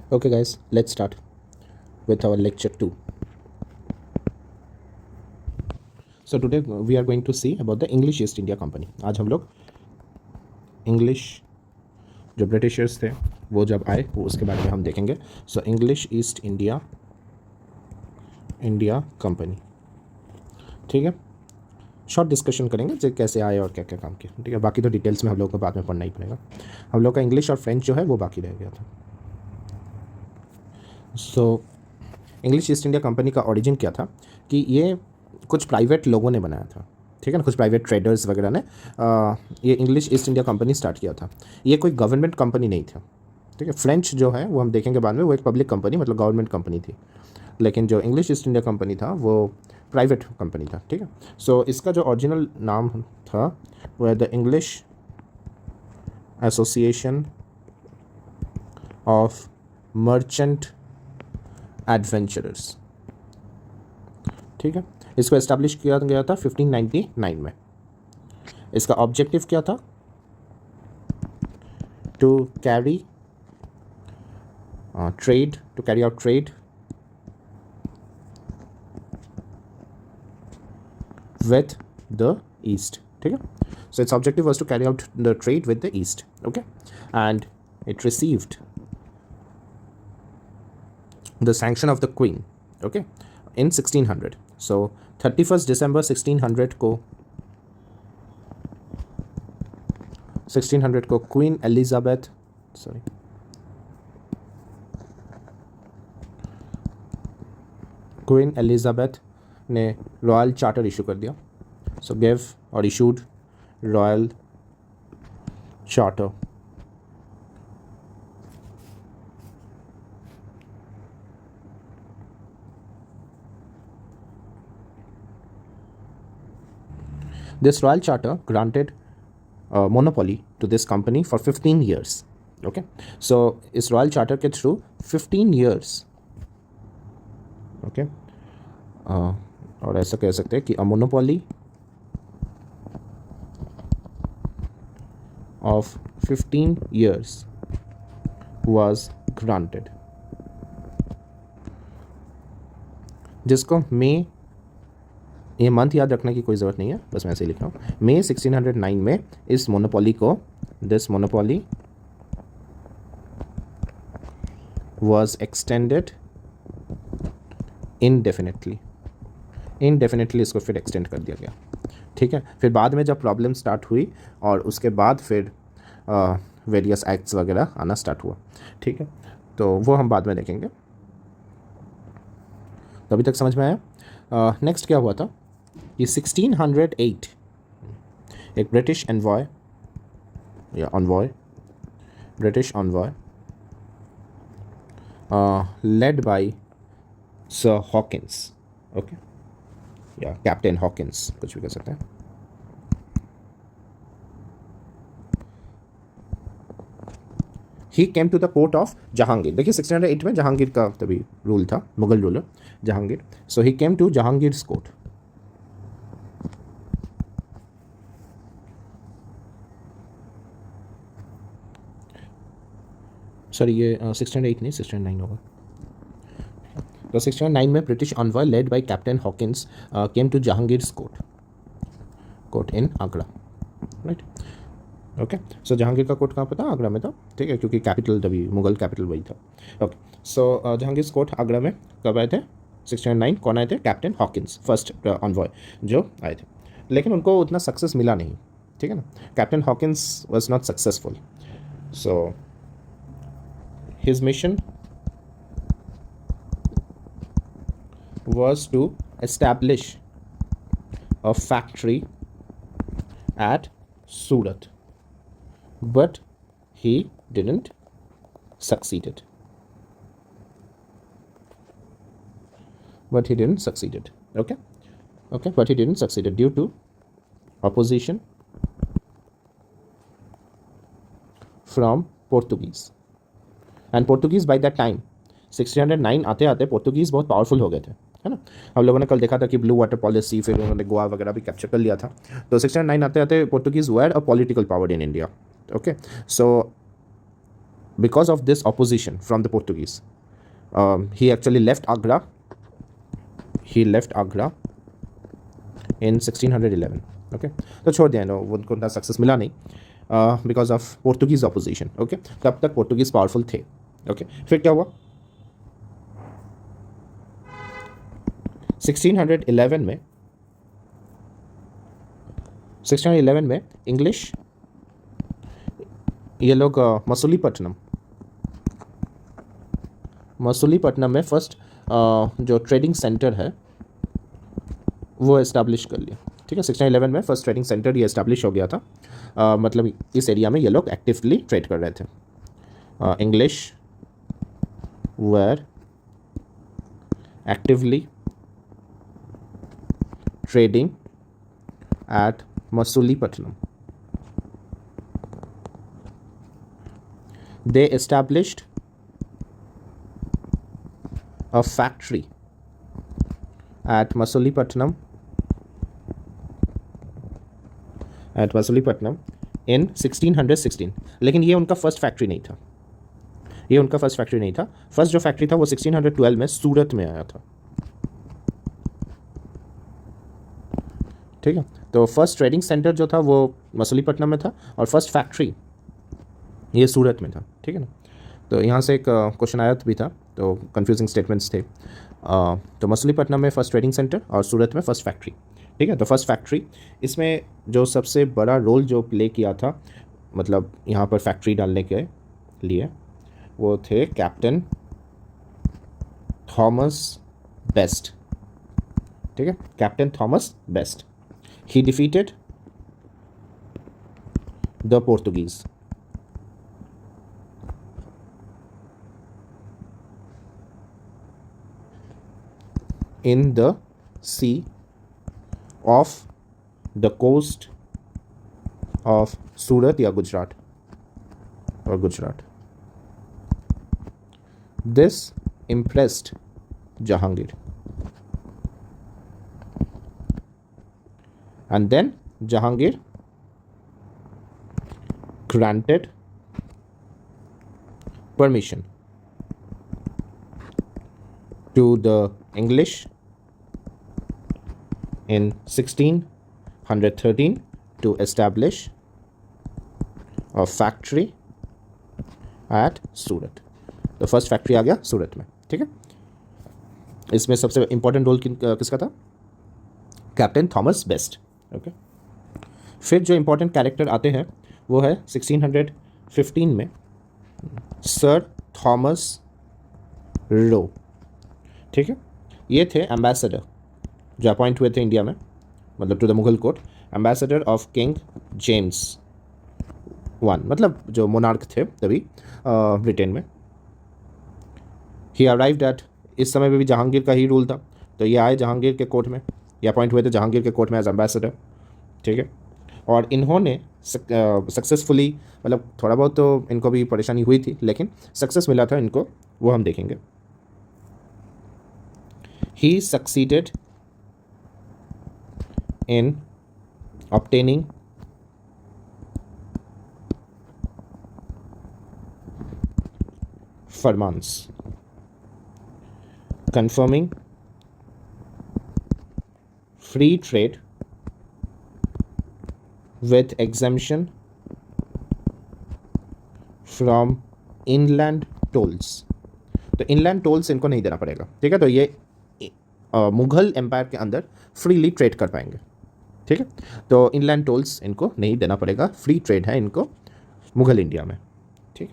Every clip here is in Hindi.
Okay guys, let's start with our lecture 2. So today we are going to see about the English East India Company. आज हम लोग इंग्लिश जो ब्रिटिशर्स थे वो जब आए वो उसके बारे में हम देखेंगे. So English East India Company, ठीक है. शॉर्ट डिस्कशन करेंगे जो कैसे आए और क्या क्या काम किया, ठीक है. बाकी तो डिटेल्स में हम लोग को बाद में पढ़ना ही पड़ेगा. हम लोग का इंग्लिश और फ्रेंच जो है वो बाकी रह गया था. So English East India company का ओरिजिन क्या था कि ये कुछ प्राइवेट लोगों ने बनाया था, ठीक है ना. कुछ प्राइवेट ट्रेडर्स वगैरह ने ये English East India company start किया था. ये कोई गवर्नमेंट कंपनी नहीं था, ठीक है. फ्रेंच जो है वो हम देखेंगे बाद में, वो एक पब्लिक कंपनी मतलब गवर्नमेंट कंपनी थी. लेकिन जो इंग्लिश ईस्ट इंडिया कंपनी था वो प्राइवेट कंपनी था, ठीक है. सो इसका जो ओरिजिनल नाम था वो है the English association of merchant adventurers, ठीक है. इसको एस्टैब्लिश किया गया था 1599 में. इसका ऑब्जेक्टिव क्या था? To carry out trade with the east, ठीक है. So its objective was to carry out the trade with the east, okay, and it received the sanction of the queen, okay, in 1600. So 31st December 1600 को क्वीन एलिजाबेथ ने रॉयल चार्टर इशू कर दिया. सो गेव और issued royal charter. This royal charter granted monopoly to this company for 15 years. Okay, so इस royal charter के through 15 years, okay, और ऐसा कह सकते हैं कि a monopoly of 15 years was granted, जिसको मई, ये मंथ याद रखने की कोई ज़रूरत नहीं है, बस मैं ऐसे ही लिख रहा हूँ. मई 1609 में इस मोनोपोली को, this monopoly was extended indefinitely इसको फिर एक्सटेंड कर दिया गया, ठीक है. फिर बाद में जब प्रॉब्लम स्टार्ट हुई और उसके बाद फिर वेरियस एक्ट्स वगैरह आना स्टार्ट हुआ, ठीक है. तो वो हम बाद में देखेंगे. तो अभी तक समझ में आया. नेक्स्ट क्या हुआ था कि 1608 एक British envoy led by sir Hawkins, okay, या कैप्टन हॉकिंस, कुछ भी कह सकते हैं. He came to the court of Jahangir. देखिए 1608 में जहांगीर का तभी रूल था, Mughal ruler Jahangir. So he came to Jahangir's court. Sorry, ये 1608 नहीं 1609 होगा. तो 1609 में British envoy led by captain Hawkins came to Jahangir's court in Agra, right. Okay, so Jahangir का कोर्ट कहाँ पे था? आगरा में था, ठीक है, क्योंकि कैपिटल तभी मुगल कैपिटल वही था. Okay, so Jahangir court Agra में कब आए थे? 1609. कौन आए थे? कैप्टन हॉकिंस, फर्स्ट ऑनवॉय जो आए थे. लेकिन उनको उतना सक्सेस मिला नहीं, ठीक है ना. Captain Hawkins was not successful. So his mission was to establish a factory at Surat, but he didn't succeeded. But he didn't succeeded. Okay, but he didn't succeeded due to opposition from Portuguese. And Portuguese by that time 1609 आते आते पोर्तुगीज़ बहुत पावरफुल हो गए थे, है ना. हम लोगों ने कल देखा था कि ब्लू वाटर पॉलिसी, फिर उन्होंने गोवा वगैरह भी कैप्चर कर लिया था. तो 1609 आते आते Portuguese were a political power in India. Okay, so because of this opposition from the Portuguese, he actually left Agra. He left Agra in 1611. Okay तो छोड़ दिया नो, उनको उतना सक्सेस मिला नहीं because of Portuguese opposition. Okay तब तक पोर्तुगीज पावरफुल थे. ओके फिर क्या हुआ 1611 में 1611 में इंग्लिश ये लोग मसूलीपट्टनम में फर्स्ट जो ट्रेडिंग सेंटर है वो इस्टेब्लिश कर लिया. ठीक है 1611 में फर्स्ट ट्रेडिंग सेंटर ये इस्टेब्लिश हो गया था. मतलब इस एरिया में ये लोग एक्टिवली ट्रेड कर रहे थे. English were actively trading at Masulipatnam. They established a factory at Masulipattnam in 1616. लेकिन ये उनका फर्स्ट फैक्ट्री नहीं था. फर्स्ट जो फैक्ट्री था वो 1612 में सूरत में आया था. ठीक है तो फर्स्ट ट्रेडिंग सेंटर जो था वो मसूलीपट्टनम में था और फर्स्ट फैक्ट्री ये सूरत में था. ठीक है ना. तो यहाँ से एक क्वेश्चन आया भी था तो कंफ्यूजिंग स्टेटमेंट्स थे. तो मसूलीपट्टनम में फर्स्ट ट्रेडिंग सेंटर और सूरत में फर्स्ट फैक्ट्री. ठीक है तो फर्स्ट फैक्ट्री इसमें जो सबसे बड़ा रोल जो प्ले किया था मतलब यहाँ पर फैक्ट्री डालने के लिए वो थे कैप्टन थॉमस बेस्ट. ठीक है captain Thomas best. He defeated the Portuguese in the sea off the coast of Surat या Gujarat or Gujarat. This impressed Jahangir and then Jahangir granted permission to the English in 1613 to establish a factory at सूरत. तो फर्स्ट फैक्ट्री आ गया सूरत में. ठीक है इसमें सबसे इंपॉर्टेंट रोल किसका था कैप्टन थॉमस बेस्ट. ओके फिर जो इंपॉर्टेंट कैरेक्टर आते हैं वो है 1615 में सर थॉमस रो. ठीक है ये थे एम्बेसडर जो अपॉइंट हुए थे इंडिया में मतलब to the Mughal court. Ambassador of King James one मतलब जो मोनार्क थे तभी ब्रिटेन में. ही अराइव्ड एट इस समय में भी जहांगीर का ही रूल था तो ये आए जहांगीर के कोर्ट में. ये अपॉइंट हुए थे जहांगीर के कोर्ट में एज एम्बेसडर. ठीक है और इन्होंने सक्सेसफुली मतलब थोड़ा बहुत तो इनको भी परेशानी हुई थी लेकिन सक्सेस मिला था इनको वो हम देखेंगे. ही succeeded in obtaining firmans confirming free trade with exemption from inland tolls. तो इनलैंड टोल्स इनको नहीं देना पड़ेगा. ठीक है तो ये मुगल एम्पायर के अंदर फ्रीली ट्रेड कर पाएंगे. ठीक है तो इनलैंड टोल्स इनको नहीं देना पड़ेगा. फ्री ट्रेड है इनको मुगल इंडिया में. ठीक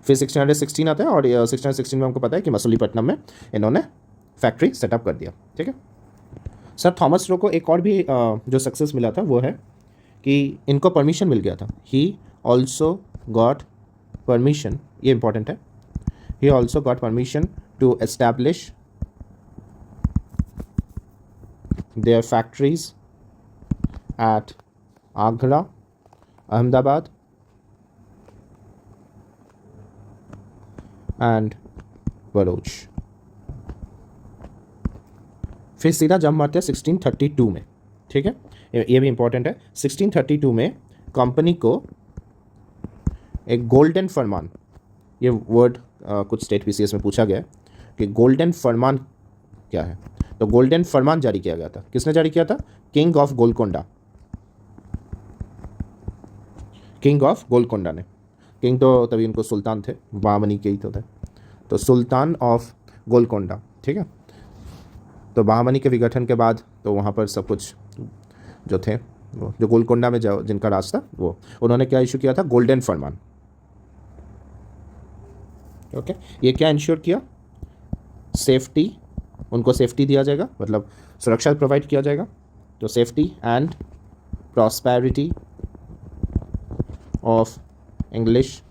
फिर 1616 आता है और 1616 में हमको पता है कि मसूलीपट्टनम में इन्होंने फैक्ट्री सेटअप कर दिया. ठीक है सर थॉमस रो को एक और भी जो सक्सेस मिला था वो है कि इनको परमिशन मिल गया था. ही ऑल्सो गॉट परमिशन ये इंपॉर्टेंट है. He also got permission to establish their factories at Agra, Ahmedabad and Bharuch. फिर सीधा जंप मारते हैं 1632 में. ठीक है ये भी इंपॉर्टेंट है. 1632 में कंपनी को एक गोल्डन फरमान, ये वर्ड कुछ स्टेट पीसीएस में पूछा गया है कि गोल्डन फरमान क्या है। तो गोल्डन फरमान जारी किया गया था, किसने जारी किया था? King of Golconda, king of Golconda ने। किंग तो तभी उनको सुल्तान थे, बहामनी के ही तो थे, तो सुल्तान ऑफ गोलकोंडा, ठीक है। तो बहामनी के विघटन के बाद तो वहाँ पर सब कुछ जो थे, वो जो गोलकोंडा में जो जिनका राज था, वो उन्होंने क्या इशू किया था? गोल्डन फरमान। ओके, ये क्या इंश्योर किया? सेफ्टी, उनको सेफ्टी दिया जाएगा, मतलब सुरक्षा प्रोवाइड किया जाएगा। तो safety and prosperity of English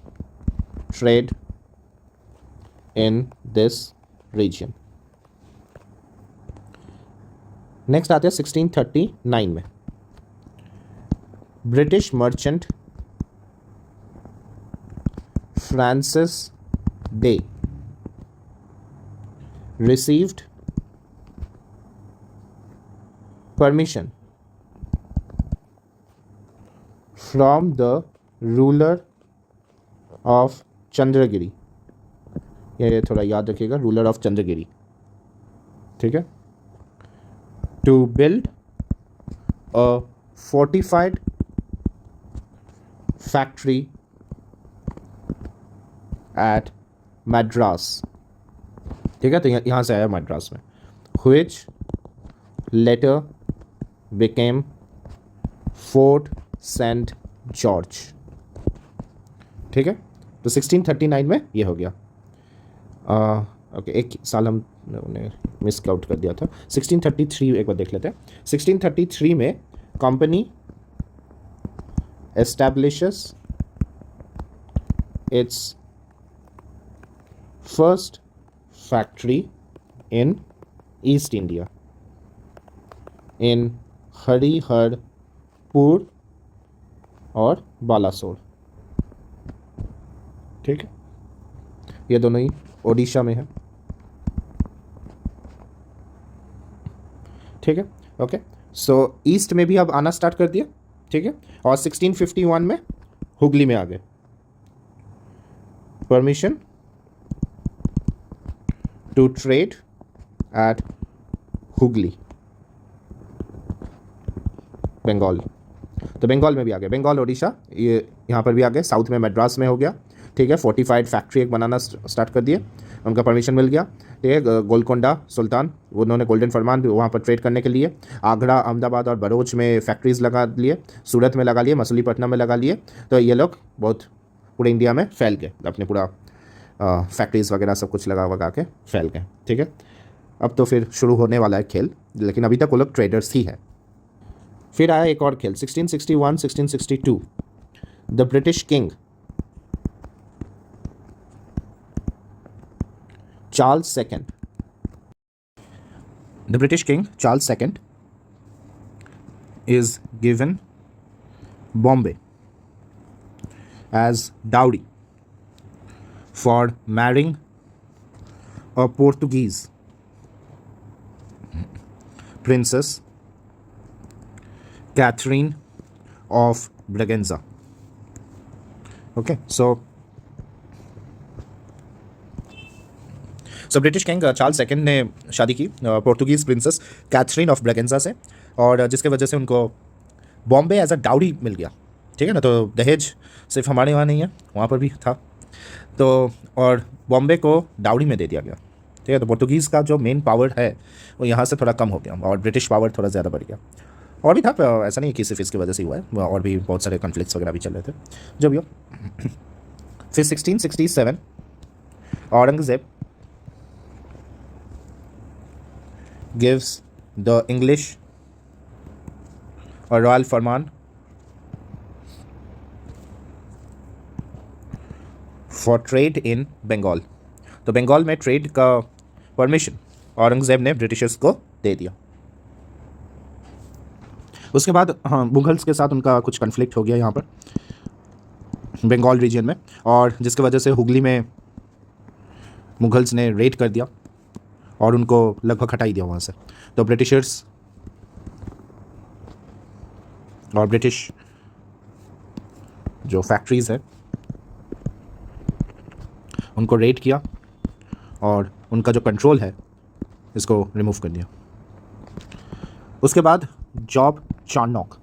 trade in this region. Next आते हैं 1639 में। British merchant Francis Day received permission from the ruler of Chandragiri. ये थोड़ा याद रखिएगा, रूलर ऑफ चंद्रगिरी, ठीक है। To build a fortified factory at Madras, ठीक है। तो यहाँ से आया मद्रास में, which later became Fort Saint George, ठीक है। तो 1639 में ये हो गया। ओके, एक साल हमने मिस आउट कर दिया था। 1633 एक बार देख लेते हैं। 1633 में company establishes its first factory in East India in Hariharpur और बालासोर, ठीक है। ये दोनों ही ओडिशा में है, ठीक है। ओके, सो ईस्ट में भी अब आना स्टार्ट कर दिया, ठीक है। और 1651 में हुगली में आ गए। Permission to trade at Hugli, Bengal. तो बंगाल में भी आ गए, बंगाल ओडिशा, ये यहाँ पर भी आ गए। साउथ में मद्रास में हो गया, ठीक है। फोर्टिफाइड फैक्ट्री एक बनाना स्टार्ट कर दिए, उनका परमिशन मिल गया, ठीक है। गोलकोंडा सुल्तान, उन्होंने गोल्डन फरमान वहाँ पर ट्रेड करने के लिए। आगरा, अहमदाबाद और बरोच में फैक्ट्रीज़ लगा लिए, सूरत में लगा लिए, मसूलीपट्टनम में लगा लिए। तो ये लोग बहुत पूरे इंडिया में फैल गए, अपने पूरा फैक्ट्रीज़ वगैरह सब कुछ लगा के फैल गए, ठीक है। अब तो फिर शुरू होने वाला है खेल, लेकिन अभी तक वो लोग ट्रेडर्स ही है। फिर आया एक और खेल 1661 1662। The British king Charles second, the British king Charles second is given Bombay as dowry for marrying a Portuguese princess Catherine of Braganza. Okay, so British king Charles second ने शादी की पोर्तुगीज़ प्रिंसेस कैथरीन ऑफ ब्रगेंजा से, और जिसके वजह से उनको बॉम्बे एज अ डाउरी मिल गया, ठीक है ना। तो दहेज सिर्फ हमारे वहाँ नहीं है, वहाँ पर भी था। तो और बॉम्बे को डाउरी में दे दिया गया, ठीक है। तो पोर्तुगीज़ का जो मेन पावर है वो यहाँ से थोड़ा कम हो गया और ब्रिटिश पावर थोड़ा ज़्यादा बढ़ गया। और भी था, ऐसा नहीं कि सिर्फ इसकी वजह से हुआ है, और भी बहुत सारे कॉन्फ्लिक्ट्स वगैरह भी चल रहे थे जो भी हो। फिर 1667 Aurangzeb gives the English a royal Farman for trade in Bengal। तो बंगाल में ट्रेड का परमिशन औरंगज़ेब ने ब्रिटिशर्स को दे दिया। उसके बाद हाँ, मुगल्स के साथ उनका कुछ कन्फ्लिक्ट हो गया यहाँ पर बंगाल रीजन में, और जिसकी वजह से हुगली में मुगल्स ने रेड कर दिया और उनको लगभग हटा ही दिया वहाँ से। तो ब्रिटिशर्स और ब्रिटिश जो फैक्ट्रीज़ है उनको रेड किया और उनका जो कंट्रोल है इसको रिमूव कर दिया। उसके बाद जॉब चार्नॉक,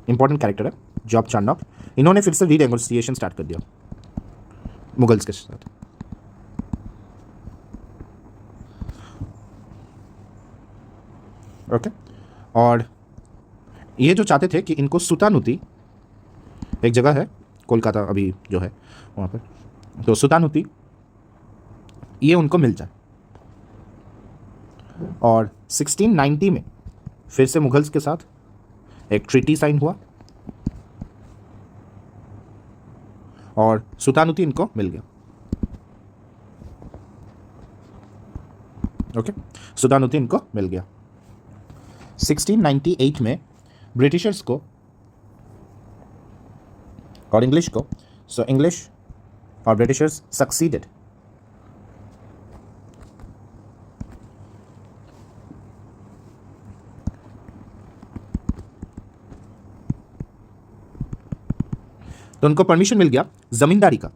इंपॉर्टेंट कैरेक्टर है जॉब चार्नॉक, इन्होंने फिर से रीनेगोशिएशन स्टार्ट कर दिया मुगल्स के साथ। ओके, और ये जो चाहते थे कि इनको सुल्तानुती, एक जगह है कोलकाता अभी जो है वहाँ पर, तो सुल्तानुती ये उनको मिल जाए। और 1690 में फिर से मुगल्स के साथ एक ट्रीटी साइन हुआ और सुल्तानुती इनको मिल गया। ओके, सुल्तानुती इनको मिल गया। 1698 में ब्रिटिशर्स को और इंग्लिश को, सो इंग्लिश और ब्रिटिशर्स सक्सीडेड तो उनको परमिशन मिल गया जमींदारी का,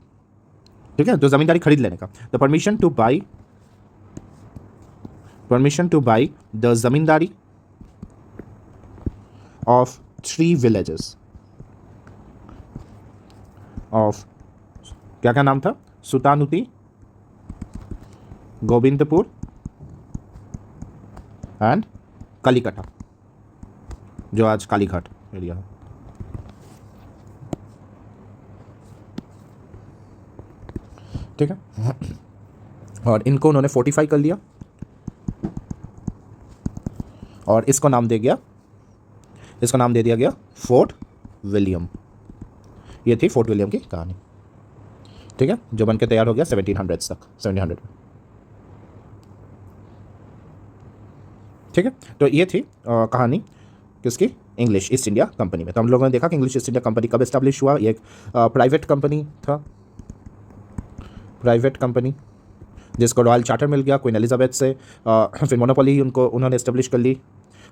ठीक है, तो जमींदारी खरीद लेने का। The permission two by the zamindari of 3 villages of, क्या क्या नाम था, सुल्तानुती, गोविंदपुर एंड कालीकटा, जो आज कालीघाट एरिया है। ठीक है, और इनको उन्होंने फोर्टिफाई कर लिया और इसको नाम दे दिया गया फोर्ट विलियम। ये थी फोर्ट विलियम की कहानी। ठीक है, जो बनके तैयार हो गया 1700 तक, 1700 में। ठीक है, तो ये थी कहानी किसकी, इंग्लिश ईस्ट इंडिया कंपनी में। तो हम लोगों ने देखा कि इंग्लिश ईस्ट इंडिया कंपनी कब एस्टैब्लिश हुआ। ये एक प्राइवेट कंपनी था, प्राइवेट कंपनी जिसको रॉयल चार्टर मिल गया क्वीन एलिजाबेथ से। फिर मोनोपोली उन्होंने एस्टेब्लिश कर ली।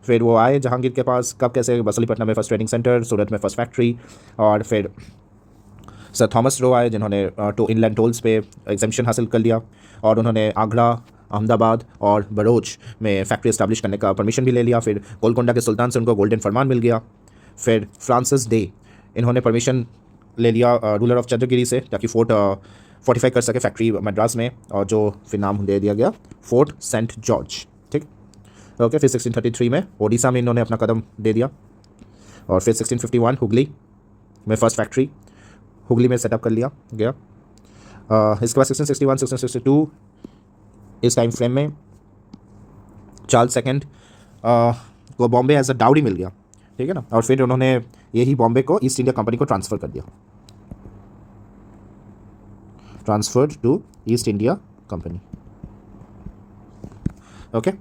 फिर वो आए जहांगीर के पास, कब कैसे, मछलीपट्टनम में फर्स्ट ट्रेडिंग सेंटर, सूरत में फर्स्ट फैक्ट्री, और फिर सर थॉमस रो आए जिन्होंने टू इनलैंड टोल्स पे एग्जेम्पशन हासिल कर लिया, और उन्होंने आगरा, अहमदाबाद और बरोच में फैक्ट्री एस्टैब्लिश करने का परमिशन भी ले लिया। फिर गोलकोंडा के सुल्तान से उनको गोल्डन फरमान मिल गया। फिर फ्रांसिस डे, इन्होंने परमिशन ले लिया रूलर ऑफ चंद्रगिरी से, ताकि फोर्टिफाई कर सके फैक्ट्री मद्रास में, और जो फिर नाम दे दिया गया फोर्ट सेंट जॉर्ज। ठीक, ओके। फिर 1633 में ओडिशा में इन्होंने अपना कदम दे दिया, और फिर 1651 हुगली में फर्स्ट फैक्ट्री हुगली में सेटअप कर लिया गया। इसके बाद 1661 1662 इस टाइम फ्रेम में चार्ल्स सेकंड को बॉम्बे एज अ डाउरी मिल गया, ठीक है ना, और फिर उन्होंने यही बॉम्बे को ईस्ट इंडिया कंपनी को ट्रांसफ़र कर दिया, transferred to East India company. Okay,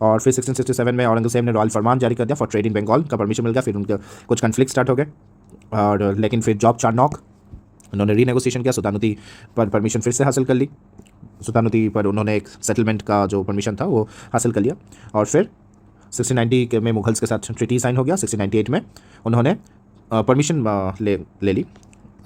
और फिर 1667 में औरंगजेब ने रॉयल फरमान जारी कर दिया फॉर ट्रेड इन बंगाल का परमिशन मिल गया। फिर उनके कुछ कन्फ्लिक्ट स्टार्ट हो गए, और लेकिन फिर जॉब चार्नॉक उन्होंने रीनेगोशिएशन किया, सुल्तानुती पर परमिशन फिर से हासिल कर ली, सुल्तानुती पर उन्होंने एक सेटलमेंट का जो परमिशन था वो हासिल कर लिया। और फिर 1690 में मुगल्स के साथ ट्रीटी साइन हो गया। 1698 में उन्होंने परमिशन ले ली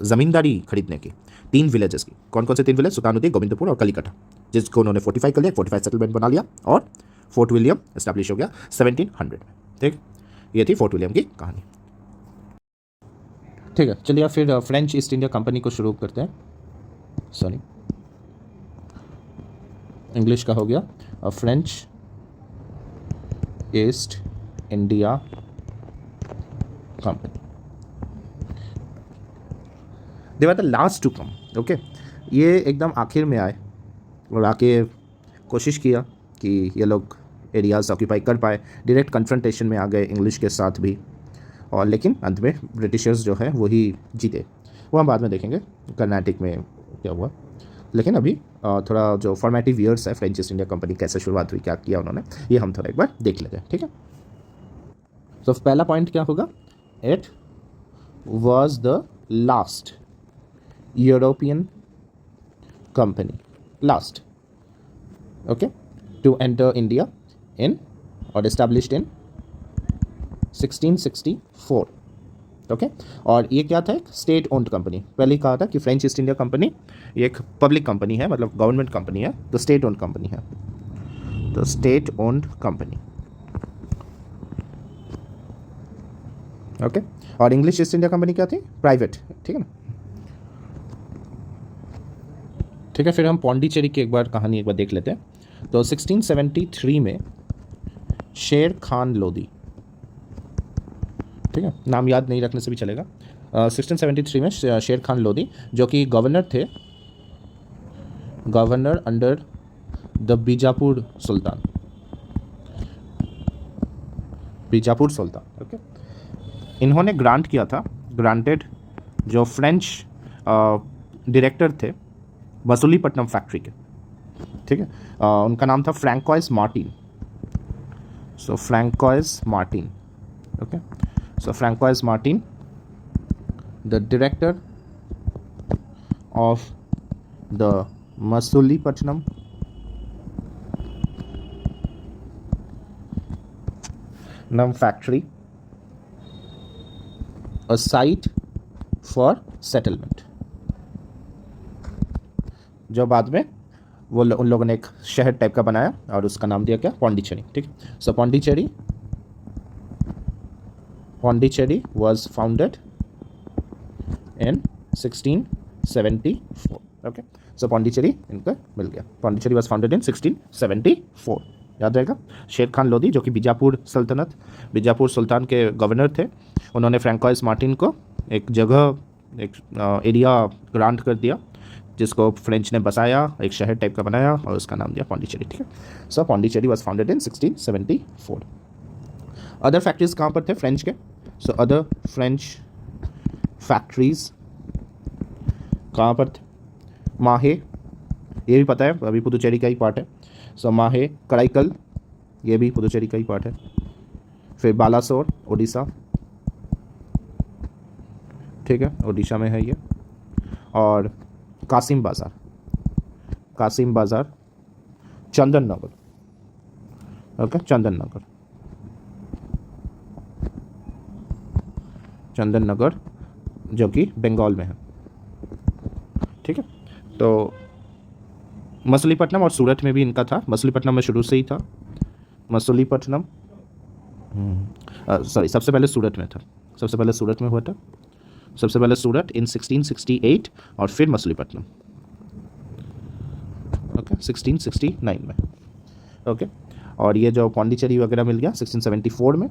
ज़मींदारी खरीदने की 3 विलेजेस की। कौन कौन से 3 विलेज? सुल्तानुती, गोविंदपुर और कलीकटा, जिसको उन्होंने फोर्टिफाई कर लिया, फोर्टिफाइड सेटलमेंट बना लिया, और फोर्ट विलियम एस्टैब्लिश हो गया 1700 में। ठीक, ये थी फोर्ट विलियम की कहानी। ठीक है, चलिए अब फिर फ्रेंच ईस्ट इंडिया कंपनी को शुरू करते हैं। सॉरी, इंग्लिश का हो गया French East India company. They were the last to come. Okay, ये एकदम आखिर में आए और आके कोशिश किया कि ये लोग एरियाज़ ऑक्यूपाई कर पाए, डायरेक्ट कन्फ्रंटेशन में आ गए इंग्लिश के साथ भी, और लेकिन अंत में ब्रिटिशर्स जो है वही जीते। वो हम बाद में देखेंगे कर्नाटक में क्या हुआ, लेकिन अभी थोड़ा जो फॉर्मेटिव ईयर्स है फ्रेंच ईस्ट इंडिया कंपनी कैसे शुरुआत हुई, क्या किया उन्होंने, ये हम थोड़ा एक बार देख लेते हैं। ठीक है, तो पहला पॉइंट क्या होगा? It was the last European company, last, okay, to enter India in or established in 1664. Okay. और ये क्या था, एक स्टेट ओन्ड कंपनी। पहले ही कहा था कि फ्रेंच ईस्ट इंडिया कंपनी ये एक पब्लिक कंपनी है, मतलब गवर्नमेंट कंपनी है, तो स्टेट ओन्ड कंपनी है, तो स्टेट ओन्ड कंपनी। ओके। और इंग्लिश ईस्ट इंडिया कंपनी क्या थी, प्राइवेट, ठीक है ना। ठीक है, फिर हम पौंडीचेरी की एक बार कहानी एक बार देख लेते हैं। तो 1673 में शेर खान लोदी, ठीक है, नाम याद नहीं रखने से भी चलेगा। 1673 में शेर खान लोदी जो कि गवर्नर थे, governor under the Bijapur Sultan, Bijapur Sultan. Okay. इन्होंने ग्रांट किया था, ग्रांटेड जो फ्रेंच डायरेक्टर थे मसूलीपट्टनम फैक्ट्री के, ठीक है, उनका नाम था François Martin. So François Martin, okay. So François Martin, the director of the Masulipatnam factory, a site for settlement, जो बाद में वो उन लोगों ने एक शहर टाइप का बनाया और उसका नाम दिया क्या, पौंडीचेरी, ठीक। So Pondicherry was founded in 1674, okay. So Pondicherry इनको मिल गया, पौंडीचेरी was founded in 1674, याद रहेगा। शेर खान लोदी जो कि बीजापुर सुल्तान के गवर्नर थे, उन्होंने फ्रैंकोइस मार्टिन को एक जगह, एक एरिया ग्रांट कर दिया जिसको फ्रेंच ने बसाया, एक शहर टाइप का बनाया और उसका नाम दिया पौंडीचेरी, ठीक है। So Pondicherry was founded in 1674। Other factories कहाँ पर थे फ्रेंच के, सो अदर फ्रेंच फैक्ट्रीज कहाँ पर थे, माहे, ये भी पता है अभी पुदुचेरी का ही पार्ट है। सो माहे, कराईकल, ये भी पुदुचेरी का ही पार्ट है। फिर बालासोर उड़ीसा, ठीक है, उड़ीसा में है ये। और कासिम बाज़ार चंदन नगर, ओके, चंदन नगर जो कि बंगाल में है, ठीक है। तो मसूलीपट्टनम और सूरत में भी इनका था, मसूलीपट्टनम में शुरू से ही था, मसूलीपट्टनम सॉरी सबसे पहले सूरत में था, सबसे पहले सूरत में हुआ था, सबसे पहले सूरत इन 1668 और फिर मसूलीपट्टनम, ओके, 1669 में, ओके। और ये जो पौंडीचेरी वगैरह मिल गया 1674 में,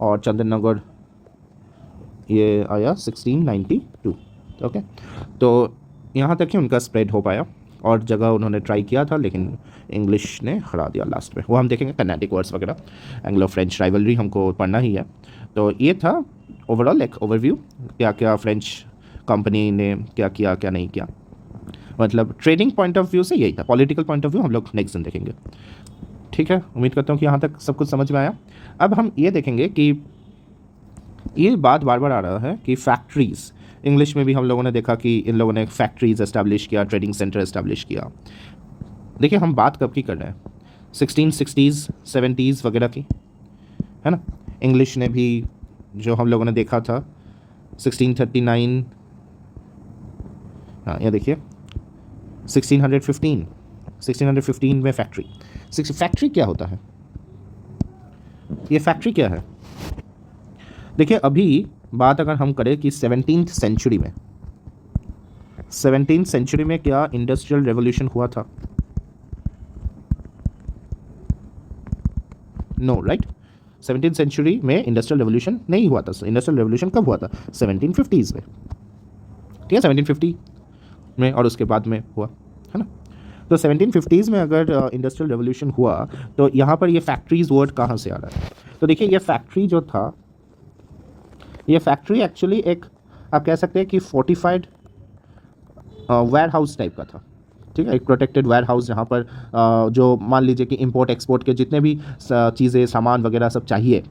और चंदननगर ये आया 1692, ओके। तो यहाँ तक ही उनका स्प्रेड हो पाया, और जगह उन्होंने ट्राई किया था लेकिन इंग्लिश ने हरा दिया लास्ट में, वो हम देखेंगे, कर्नाटिक वर्ड्स वगैरह, एंग्लो फ्रेंच राइवलरी हमको पढ़ना ही है। तो ये था ओवरऑल एक ओवरव्यू, क्या क्या फ्रेंच कंपनी ने क्या किया क्या नहीं किया, मतलब ट्रेडिंग पॉइंट ऑफ व्यू से यही था। पॉलिटिकल पॉइंट ऑफ व्यू हम लोग नेक्स्ट दिन देखेंगे, ठीक है। उम्मीद करता हूँ कि यहाँ तक सब कुछ समझ में आया। अब हम ये देखेंगे कि ये बात बार बार आ रहा है कि फैक्ट्रीज़, इंग्लिश में भी हम लोगों ने देखा कि इन लोगों ने फैक्ट्रीज़ एस्टैब्लिश किया, ट्रेडिंग सेंटर एस्टैब्लिश किया। देखिए हम बात कब की कर रहे हैं, 1660s 70s वगैरह की, है ना। इंग्लिश ने भी जो हम लोगों ने देखा था 1639, हाँ ये देखिए 1615 में फैक्ट्री क्या होता है, ये फैक्ट्री क्या है। देखिए अभी बात अगर हम करें कि 17th सेंचुरी में क्या इंडस्ट्रियल रेवोल्यूशन हुआ था, नो, राइट। 17th सेंचुरी में इंडस्ट्रियल रेवोल्यूशन नहीं हुआ था। इंडस्ट्रियल रेवोल्यूशन कब हुआ था, 1750s में, ठीक है, 1750 में, और उसके बाद में हुआ, है ना। तो 1750s में अगर इंडस्ट्रियल रेवोल्यूशन हुआ तो यहाँ पर ये फैक्ट्रीज वर्ड कहाँ से आ रहा है। तो देखिए ये फैक्ट्री जो था, ये फैक्ट्री एक्चुअली एक आप कह सकते हैं कि फोर्टिफाइड वेयर हाउस टाइप का था, ठीक है, एक प्रोटेक्टेड वेयर हाउस जहाँ पर जो मान लीजिए कि इंपोर्ट एक्सपोर्ट के जितने भी चीज़ें सामान वगैरह सब चाहिए,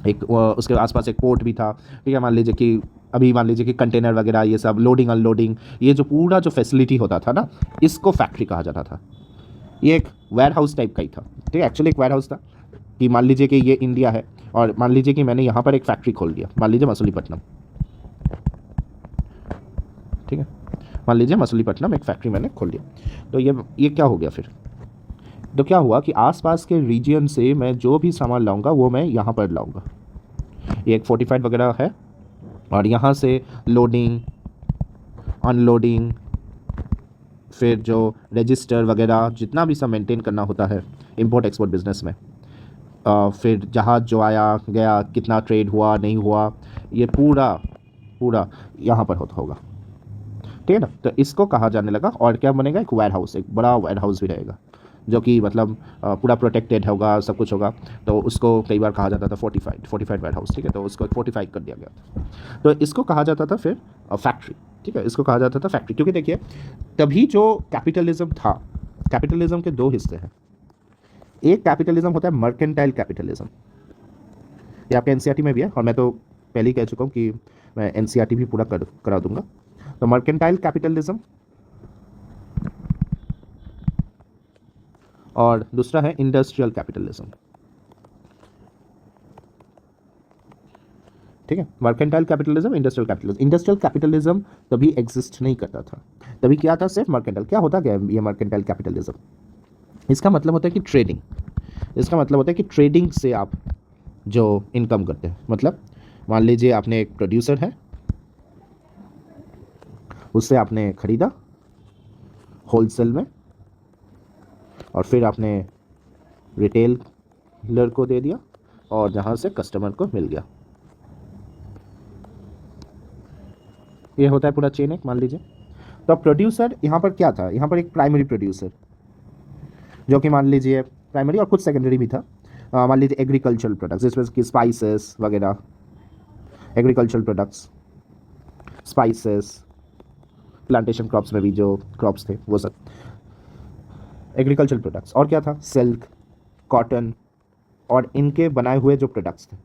एक उसके आसपास एक पोर्ट भी था, ठीक है। मान लीजिए कि कंटेनर वगैरह ये सब लोडिंग अनलोडिंग, ये जो पूरा जो फैसिलिटी होता था ना, इसको फैक्ट्री कहा जाता था। ये एक वेयर हाउस टाइप का ही था, ठीक है, एक्चुअली एक वेयर हाउस था कि मान लीजिए कि ये इंडिया है और मान लीजिए कि मैंने यहाँ पर एक फैक्ट्री खोल दिया, मान लीजिए मसूलीपट्टनम, ठीक है, मान लीजिए मछलीपट्टनम एक फैक्ट्री मैंने खोल लिया, तो ये क्या हो गया फिर, तो क्या हुआ कि आसपास के रीजन से मैं जो भी सामान लाऊंगा वो मैं यहाँ पर लाऊंगा। ये एक फोर्टिफाइड वगैरह है, और यहाँ से लोडिंग, अनलोडिंग, फिर जो रजिस्टर वगैरह जितना भी सब मेंटेन करना होता है इंपोर्ट एक्सपोर्ट बिजनेस में, फिर जहाज़ जो आया गया, कितना ट्रेड हुआ नहीं हुआ, ये पूरा पूरा यहाँ पर होगा, ठीक है ना। तो इसको कहा जाने लगा, और क्या बनेगा, एक वेयर हाउस, एक बड़ा वेयर हाउस भी रहेगा जो कि मतलब पूरा प्रोटेक्टेड होगा, सब कुछ होगा। तो उसको कई बार कहा जाता था फोर्टिफाइड वेयर हाउस, ठीक है, तो उसको फोर्टिफाइड कर दिया गया था। तो इसको कहा जाता था फिर फैक्ट्री, ठीक है, इसको कहा जाता था फैक्ट्री, क्योंकि देखिए तभी जो कैपिटलिज्म था, कैपिटलिज्म के दो हिस्से हैं। एक कैपिटलिज्म होता है मर्केंटाइल कैपिटलिज्म, ये आपके एनसीईआरटी में भी है, और मैं तो पहले ही कह चुका हूँ कि मैं एनसीईआरटी भी पूरा करा दूंगा। तो मर्केंटाइल कैपिटलिज्म, और दूसरा है इंडस्ट्रियल कैपिटलिज्म, ठीक है। Mercantile capitalism, industrial capitalism. Industrial capitalism तभी एग्जिस्ट नहीं करता था, तभी क्या था, सिर्फ मर्केंटाइल। क्या होता क्या है ये मर्केंटाइल कैपिटलिज्म, इसका मतलब होता है कि ट्रेडिंग, इसका मतलब होता है कि ट्रेडिंग से आप जो इनकम करते हैं, मतलब मान लीजिए आपने एक प्रोड्यूसर है, उससे आपने खरीदा होलसेल में, और फिर आपने रिटेलर को दे दिया, और जहाँ से कस्टमर को मिल गया, ये होता है पूरा चेन एक, मान लीजिए। तो प्रोड्यूसर यहाँ पर क्या था, यहाँ पर एक प्राइमरी प्रोड्यूसर, जो कि मान लीजिए प्राइमरी और कुछ सेकेंडरी भी था। मान लीजिए एग्रीकल्चरल प्रोडक्ट्स, जिसमें कि स्पाइसेस वगैरह, agricultural products, spices, plantation crops में भी जो क्रॉप्स थे वो सब एग्रीकल्चरल प्रोडक्ट्स। और क्या था, सिल्क, कॉटन, और इनके बनाए हुए जो प्रोडक्ट्स थे,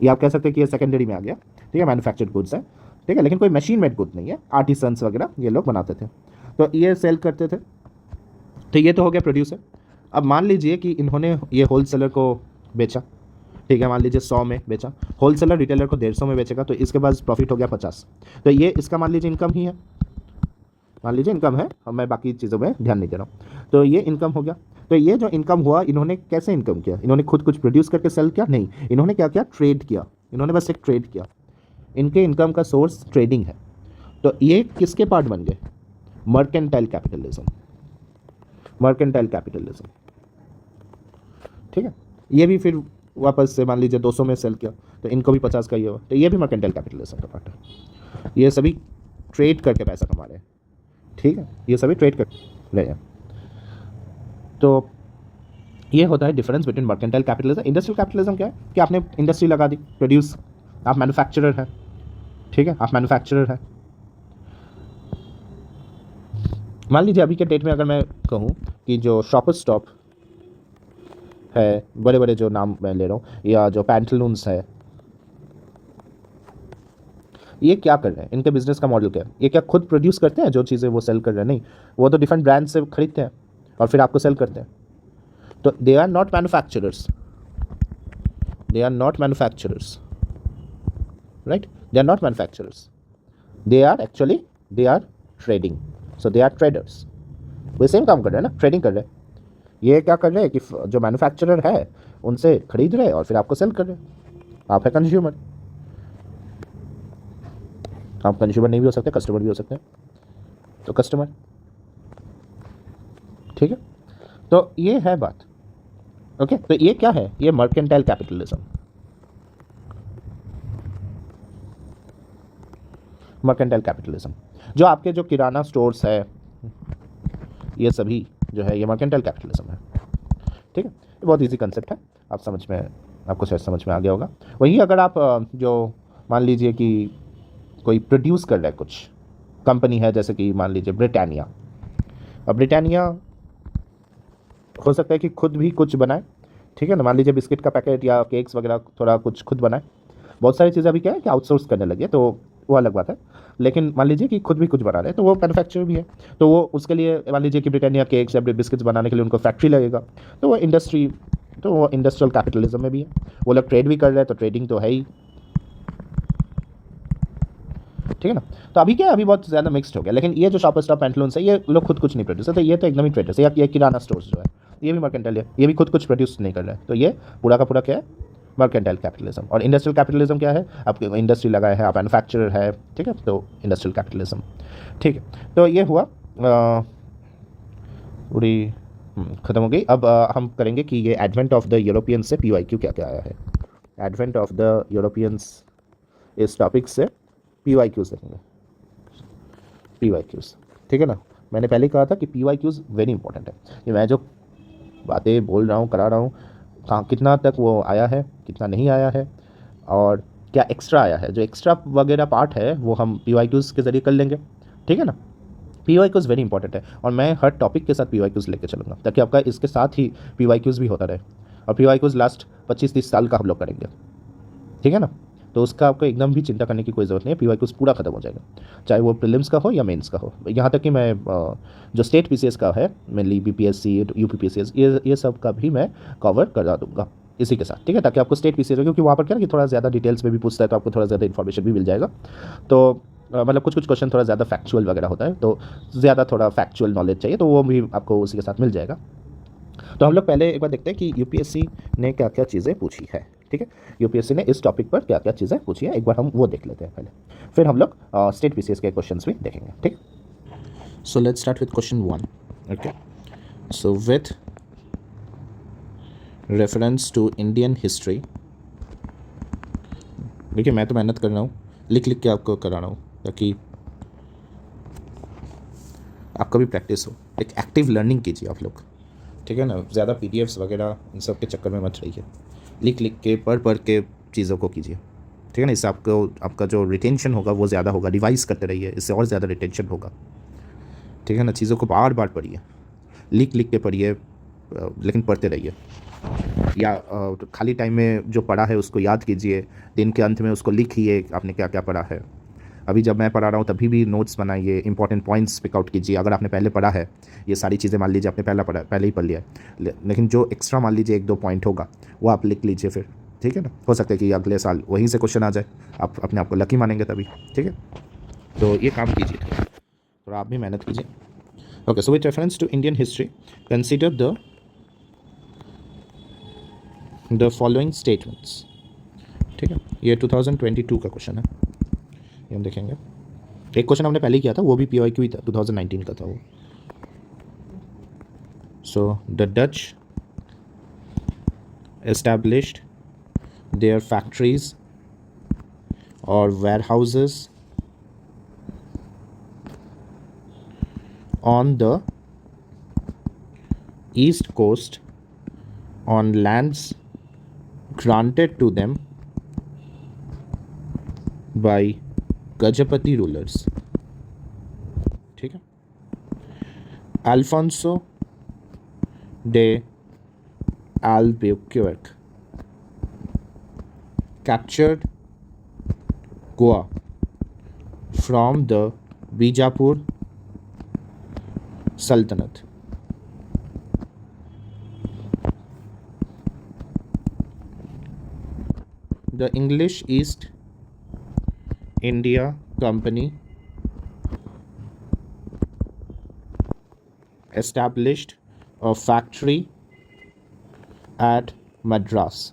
ये आप कह सकते हैं कि ये सेकेंडरी में आ गया, ठीक है, मैन्युफैक्चर्ड गुड्स है, ठीक है, लेकिन कोई मशीन मेड गुड नहीं है, आर्टिसंस वगैरह ये लोग बनाते थे, तो ये सेल करते थे। तो ये तो हो गया प्रोड्यूसर। अब मान लीजिए कि इन्होंने ये होलसेलर को बेचा, ठीक है, मान लीजिए 100 में बेचा, होलसेलर रिटेलर को 150 में बेचेगा, तो इसके पास प्रॉफिट हो गया 50। तो ये इसका मान लीजिए इनकम ही है, मान लीजिए इनकम है, और मैं बाकी चीज़ों में ध्यान नहीं दे रहा हूँ। तो ये इनकम हो गया। तो ये जो इनकम हुआ, इन्होंने कैसे इनकम किया, इन्होंने खुद कुछ प्रोड्यूस करके सेल किया नहीं, इन्होंने क्या किया, ट्रेड किया, इन्होंने बस एक ट्रेड किया, इनके इनकम का सोर्स ट्रेडिंग है। तो ये किसके पार्ट बन गए, मर्केंटाइल कैपिटलिज्म, मर्केंटाइल कैपिटलिज्म, ठीक है। ये भी फिर वापस से मान लीजिए 200 में सेल किया, तो इनको भी 50 का ही हुआ, तो ये भी मर्केंटाइल कैपिटलिज्म का पार्ट है। ये सभी ट्रेड करके पैसा कमा रहे हैं, ठीक है, ये सभी ट्रेड कर रहे हैं। तो ये होता है difference between mercantile capitalism. Industrial capitalism क्या है कि आपने इंडस्ट्री लगा दी, प्रोड्यूस, आप मैन्युफैक्चरर हैं, ठीक है, आप मैन्युफैक्चरर हैं। मान लीजिए अभी के डेट में अगर मैं कहूँ कि जो शॉपर्स स्टॉप है, बड़े बड़े जो नाम मैं ले रहा हूँ, या जो पैंटलून्स है, ये क्या कर रहे हैं, इनके बिजनेस का मॉडल क्या है, ये क्या खुद प्रोड्यूस करते हैं जो चीज़ें वो सेल कर रहे हैं, नहीं, वो तो डिफरेंट ब्रांड से खरीदते हैं और फिर आपको सेल करते हैं। तो they are not manufacturers, they are not manufacturers, right, they are not manufacturers, they are actually they are trading, so they are traders. वो सेम काम कर रहे हैं ना, ट्रेडिंग कर रहे हैं। ये क्या कर रहे हैं कि जो मैन्युफैक्चरर है उनसे खरीद रहे हैं और फिर आपको सेल कर रहे हैं। आप है कंज्यूमर, आप कंज्यूमर नहीं भी हो सकते, कस्टमर भी हो सकते हैं, तो कस्टमर, ठीक है। तो ये है बात, ओके। तो ये क्या है, ये मर्केंटाइल कैपिटलिज्म, मर्केंटाइल कैपिटलिज्म। जो आपके जो किराना स्टोर्स है, ये सभी जो है ये मर्केंटाइल कैपिटलिज्म है, ठीक है। ये बहुत इजी कंसेप्ट है, आप समझ में, आपको शायद समझ में आ गया होगा। वहीं अगर आप जो मान लीजिए कि कोई प्रोड्यूस कर रहा है, कुछ कंपनी है जैसे कि मान लीजिए ब्रिटानिया, अब ब्रिटानिया हो सकता है कि खुद भी कुछ बनाए, ठीक है ना, मान लीजिए बिस्किट का पैकेट या केक्स वगैरह थोड़ा कुछ खुद बनाए। बहुत सारी चीज़ें अभी क्या है कि आउटसोर्स करने लगे, तो वो अलग बात है। लेकिन मान लीजिए कि खुद भी कुछ बना रहे हैं, तो वो मैन्युफैक्चरर भी है, तो वो उसके लिए मान लीजिए कि ब्रिटानिया केक्स या बिस्किट्स बनाने के लिए उनको फैक्ट्री लगेगा, तो वो इंडस्ट्री, तो वो इंडस्ट्रियल कैपिटलिज्म में भी है। वो लोग ट्रेड भी कर रहे हैं, तो ट्रेडिंग तो है ही। ठीक है ना। तो अभी क्या है, अभी बहुत ज़्यादा मिक्सड हो गया, लेकिन ये जो शॉपर्स स्टॉप पैंटलून्स है ये लोग खुद कुछ नहीं प्रोड्यूस करते, ये तो एकदम ही ट्रेडर्स है। ये किराना स्टोर्स जो है ये भी मर्केंटाइल है, ये भी खुद कुछ प्रोड्यूस नहीं कर रहा है। तो ये पूरा का पूरा क्या है, मर्केंटाइल कैपिटलिज्म। और इंडस्ट्रियल कैपिटलिज्म क्या है, आपकी इंडस्ट्री लगाया है, आप मैन्युफैक्चरर है, ठीक है, तो इंडस्ट्रियल कैपिटलिज्म। ठीक है, तो ये हुआ पूरी ख़त्म हो गई। अब हम करेंगे कि ये एडवेंट ऑफ द यूरोपियंस से PYQ क्या क्या आया है। एडवेंट ऑफ द यूरोपियंस इस टॉपिक से PYQs देखेंगे, PYQs, ठीक है ना। मैंने पहले कहा था कि PYQs वेरी इंपॉर्टेंट है। ये मैं जो बातें बोल रहा हूँ, करा रहा हूँ, कहाँ कितना तक वो आया है, कितना नहीं आया है, और क्या एक्स्ट्रा आया है। जो एक्स्ट्रा वगैरह पार्ट है वो हम PYQs के ज़रिए कर लेंगे, ठीक है ना। PYQs वेरी इंपॉर्टेंट है, और मैं हर टॉपिक के साथ PYQs लेके चलूँगा, ताकि आपका इसके साथ ही PYQs भी होता रहे। और PYQs लास्ट 25-30 साल का हम लोग करेंगे, ठीक है ना। तो उसका आपको एकदम भी चिंता करने की कोई ज़रूरत नहीं है, PYQs पूरा खत्म हो जाएगा, चाहे वो प्रीलिम्स का हो या मेंस का हो। यहाँ तक कि मैं जो स्टेट PCS का है, मेनली BPSC, UPPCS, ये सब का भी मैं कवर करा दूंगा इसी के साथ, ठीक है, ताकि आपको स्टेट PCS हो, क्योंकि वहाँ पर क्या है कि थोड़ा ज़्यादा डिटेल्स में भी पूछता है, तो आपको थोड़ा ज़्यादा इन्फॉर्मेशन भी मिल जाएगा। तो मतलब कुछ कुछ क्वेश्चन थोड़ा ज़्यादा फैक्चुअल वगैरह होता है, तो ज़्यादा थोड़ा फैक्चुअल नॉलेज चाहिए, तो वो भी आपको उसी के साथ मिल जाएगा। तो हम लोग पहले एक बार देखते हैं कि UPSC ने क्या क्या चीज़ें पूछी है, ठीक है। UPSC ने इस टॉपिक पर क्या क्या चीज़ें पूछी है, एक बार हम वो देख लेते हैं पहले, फिर हम लोग स्टेट PCS के क्वेश्चंस भी देखेंगे, ठीक। So let's start with question 1, okay. So with reference to Indian history, देखिए मैं तो मेहनत कर रहा हूँ, लिख लिख के आपको करा रहा हूँ, ताकि आपका भी प्रैक्टिस हो। एक एक्टिव लर्निंग कीजिए आप लोग, ठीक है ना। ज़्यादा PDFs वगैरह इन सब के चक्कर में मत रहिए, लिख लिख के पढ़ के चीज़ों को कीजिए, ठीक है ना। इससे आपका जो रिटेंशन होगा वो ज़्यादा होगा। रिवाइज करते रहिए, इससे और ज़्यादा रिटेंशन होगा, ठीक है ना। चीज़ों को बार बार पढ़िए, लिख लिख के पढ़िए, लेकिन पढ़ते रहिए। या खाली टाइम में जो पढ़ा है उसको याद कीजिए, दिन के अंत में उसको लिखिए आपने क्या क्या पढ़ा है। अभी जब मैं पढ़ा रहा हूँ तभी भी नोट्स बनाइए, इंपॉर्टेंट पॉइंट्स पिकआउट कीजिए। अगर आपने पहले पढ़ा है ये सारी चीज़ें, मान लीजिए आपने पहले ही पढ़ लिया है, लेकिन जो एक्स्ट्रा मान लीजिए 1-2 पॉइंट होगा वो आप लिख लीजिए फिर, ठीक है ना। हो सकता है कि अगले साल वहीं से क्वेश्चन आ जाए, आप अपने आप को लकी मानेंगे तभी, ठीक है। तो ये काम कीजिए, थोड़ा आप भी मेहनत कीजिए, okay. So with reference to Indian history consider the following statements, ठीक है। ये 2022 का क्वेश्चन है, ये हम देखेंगे। एक क्वेश्चन हमने पहले किया था, वो भी PYQ ही था, 2019 का था वो। So the Dutch established their factories और warehouses on the east coast on lands granted to them by Gajapati rulers, ठीक है। Alfonso de Albuquerque captured Goa from the Bijapur Sultanate. The English East India Company established a factory at Madras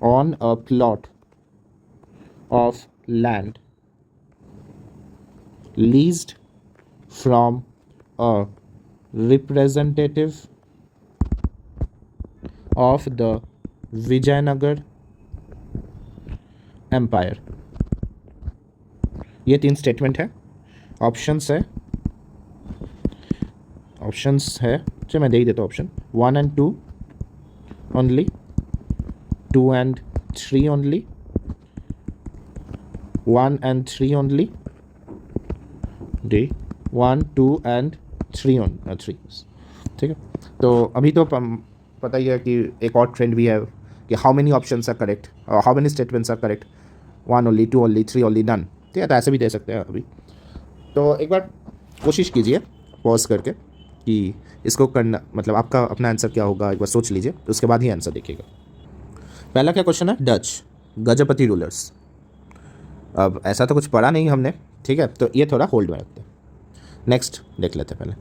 on a plot of land leased from a representative of the Vijayanagar Empire. ये 3 स्टेटमेंट है। ऑप्शंस है, चलिए मैं दे ही देता हूँ option 1 and 2 only, 2 and 3 only, 1 and 3 only, D 1, 2 and 3 on 3, ठीक है। तो अभी तो पता ही है कि एक और ट्रेंड भी है कि how many options are correct, how many statements are correct, 1 only, 2 only, 3 only, none, ठीक है। तो ऐसे भी दे सकते हैं अभी। तो एक बार कोशिश कीजिए पॉज करके कि इसको करना, मतलब आपका अपना आंसर क्या होगा एक बार सोच लीजिए, तो उसके बाद ही आंसर देखिएगा। पहला क्या क्वेश्चन है, डच गजपति रूलर्स, अब ऐसा तो कुछ पढ़ा नहीं हमने, ठीक है, तो ये थोड़ा होल्ड में रखते हैं। नेक्स्ट देख लेते हैं पहले।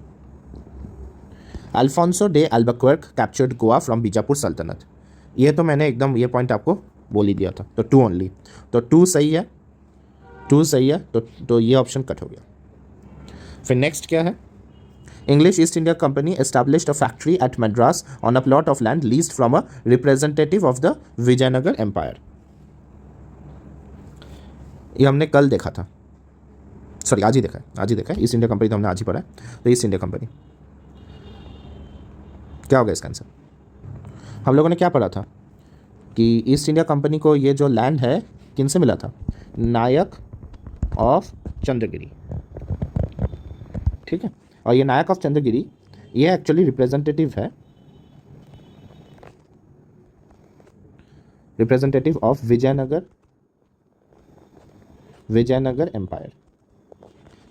Alfonso day Albuquerque captured Goa from Bijapur सल्तनत। ये तो मैंने एकदम ये पॉइंट आपको बोल ही दिया था, तो 2 ओनली, तो 2 सही है, 2 सही है, तो ये ऑप्शन कट हो गया। फिर नेक्स्ट क्या है, English East India Company established a factory at Madras on a plot of land leased from a representative of the Vijayanagar Empire. ये हमने कल देखा था, सॉरी आज ही देखा है, आज ही देखा है। ईस्ट इंडिया कंपनी तो हमने आज ही पढ़ा है, तो ईस्ट इंडिया कंपनी क्या होगा इसका आंसर। हम लोगों ने क्या पढ़ा था कि ईस्ट इंडिया कंपनी को ये जो लैंड है किन से मिला था, नायक ऑफ चंद्रगिरी, ठीक है। और ये नायक ऑफ चंद्रगिरी ये actually representative of Vijayanagar Empire,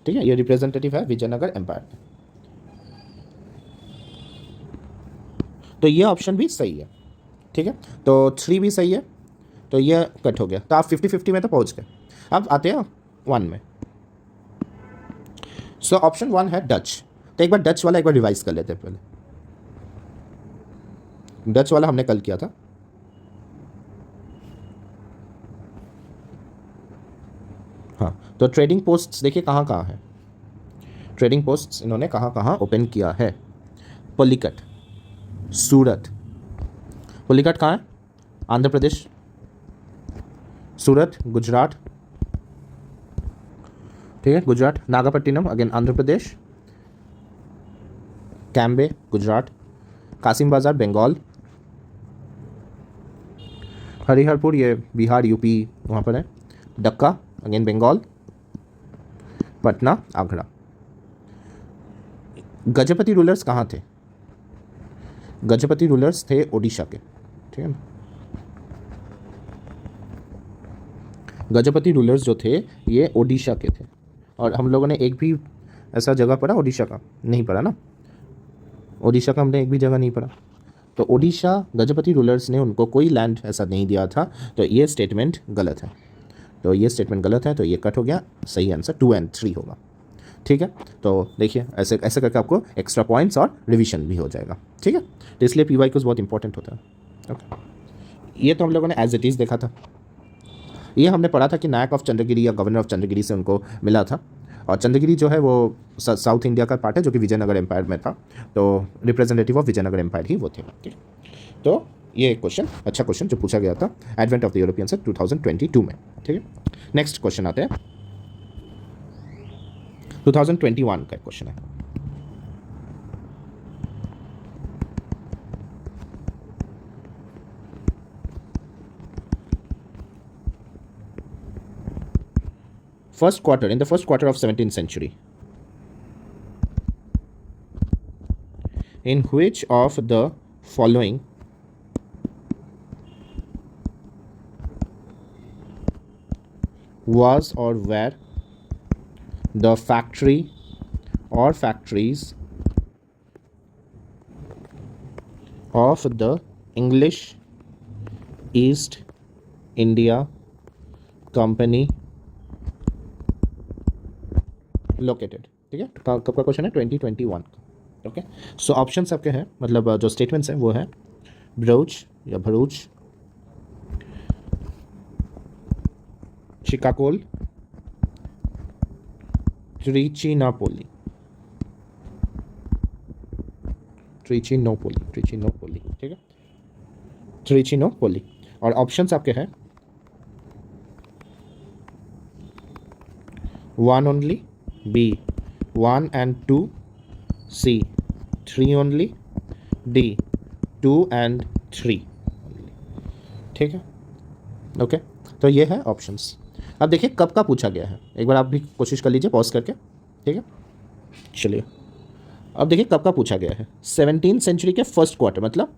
ठीक है, ये रिप्रेजेंटेटिव है विजयनगर एम्पायर। तो ये ऑप्शन भी सही है, ठीक है, तो 3 भी सही है, तो ये कट हो गया, तो आप 50-50 में तो पहुंच गए। अब आते हैं 1 में। सो ऑप्शन 1 है डच। तो एक बार डच वाला एक बार रिवाइज कर लेते हैं पहले। डच वाला हमने कल किया था, हाँ, तो ट्रेडिंग पोस्ट्स देखिए कहाँ कहाँ है, ट्रेडिंग पोस्ट्स इन्होंने कहाँ कहाँ ओपन किया है। पलिकट, सूरत, पलिकट कहाँ है, आंध्र प्रदेश, सूरत गुजरात, ठीक है, गुजरात, नागापट्टिनम अगेन आंध्र प्रदेश, कैम्बे गुजरात, कासिम बाजार बंगाल, हरिहरपुर ये बिहार यूपी वहाँ पर है, डक्का अगेन बंगाल, पटना आगरा। गजपति रूलर्स कहाँ थे, गजपति रूलर्स थे ओडिशा के, ठीक है ना। गजपति रूलर्स जो थे ये ओडिशा के थे, और हम लोगों ने एक भी ऐसा जगह पढ़ा ओडिशा का नहीं पढ़ा ना, ओडिशा का हमने एक भी जगह नहीं पढ़ा। तो ओडिशा गजपति रूलर्स ने उनको कोई लैंड ऐसा नहीं दिया था, तो ये स्टेटमेंट गलत है, तो ये स्टेटमेंट गलत है, तो ये कट हो गया। सही आंसर 2 और 3 होगा, ठीक है। तो देखिए ऐसे ऐसे करके आपको एक्स्ट्रा पॉइंट्स और रिवीजन भी हो जाएगा, ठीक है। तो इसलिए पी वाई क्यूज बहुत इंपॉर्टेंट होता है, ओके। ये तो हम लोगों ने एज इट इज़ देखा था, ये हमने पढ़ा था कि नायक ऑफ चंद्रगिरी या गवर्नर ऑफ चंद्रगिरी से उनको मिला था, और चंद्रगिरी जो है वो साउथ इंडिया का पार्ट है जो कि विजयनगर एम्पायर में था, तो रिप्रेजेंटेटिव ऑफ विजयनगर एम्पायर ही वो थे, ठीक है। तो ये क्वेश्चन अच्छा क्वेश्चन जो पूछा गया था एडवेंट ऑफ द यूरोपियन से 2022 में, ठीक है। नेक्स्ट क्वेश्चन आते हैं 2021 का क्वेश्चन है। in the first quarter of 17th century, in which of the following was or were the factory or factories of the English East India Company located, ठीक है। कब का क्वेश्चन है, 2021 का, ओके। सो ऑप्शंस आपके हैं, मतलब जो स्टेटमेंट्स हैं वो है भरूच या भरूच, शिकागोल, त्रिचिनापोली, ट्रिचिनोपोली, ठीक है, ट्रिचिनोपोली। और ऑप्शंस आपके हैं 1 only, B 1 and 2, C 3 only, D 2 and 3, ठीक है, ओके। तो ये है ऑप्शंस। अब देखिए कब का पूछा गया है, एक बार आप भी कोशिश कर लीजिए पॉज करके, ठीक है। चलिए अब देखिए कब का पूछा गया है, 17th सेंचुरी के फर्स्ट क्वार्टर, मतलब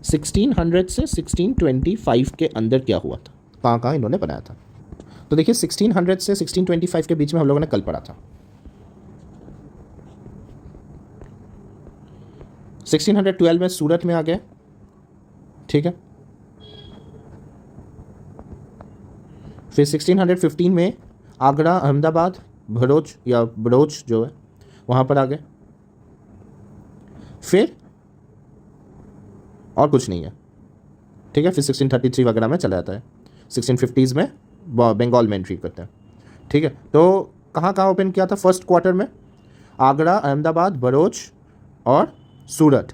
1600 से 1625 के अंदर क्या हुआ था, कहाँ कहाँ इन्होंने बनाया था। तो देखिए 1600 से 1625 के बीच में हम लोगों ने कल पढ़ा था। 1612 में सूरत में आ गए, ठीक है। फिर 1615 में आगरा, अहमदाबाद, भरूच या बड़ौच जो है वहाँ पर आ गए। फिर और कुछ नहीं है, ठीक है। फिर 1633 वगैरह में चला जाता है, 1650s में बंगाल में एंट्री करते हैं, ठीक है। तो कहाँ कहाँ ओपन किया था फर्स्ट क्वार्टर में? आगरा, अहमदाबाद, बड़ौच और सूरत,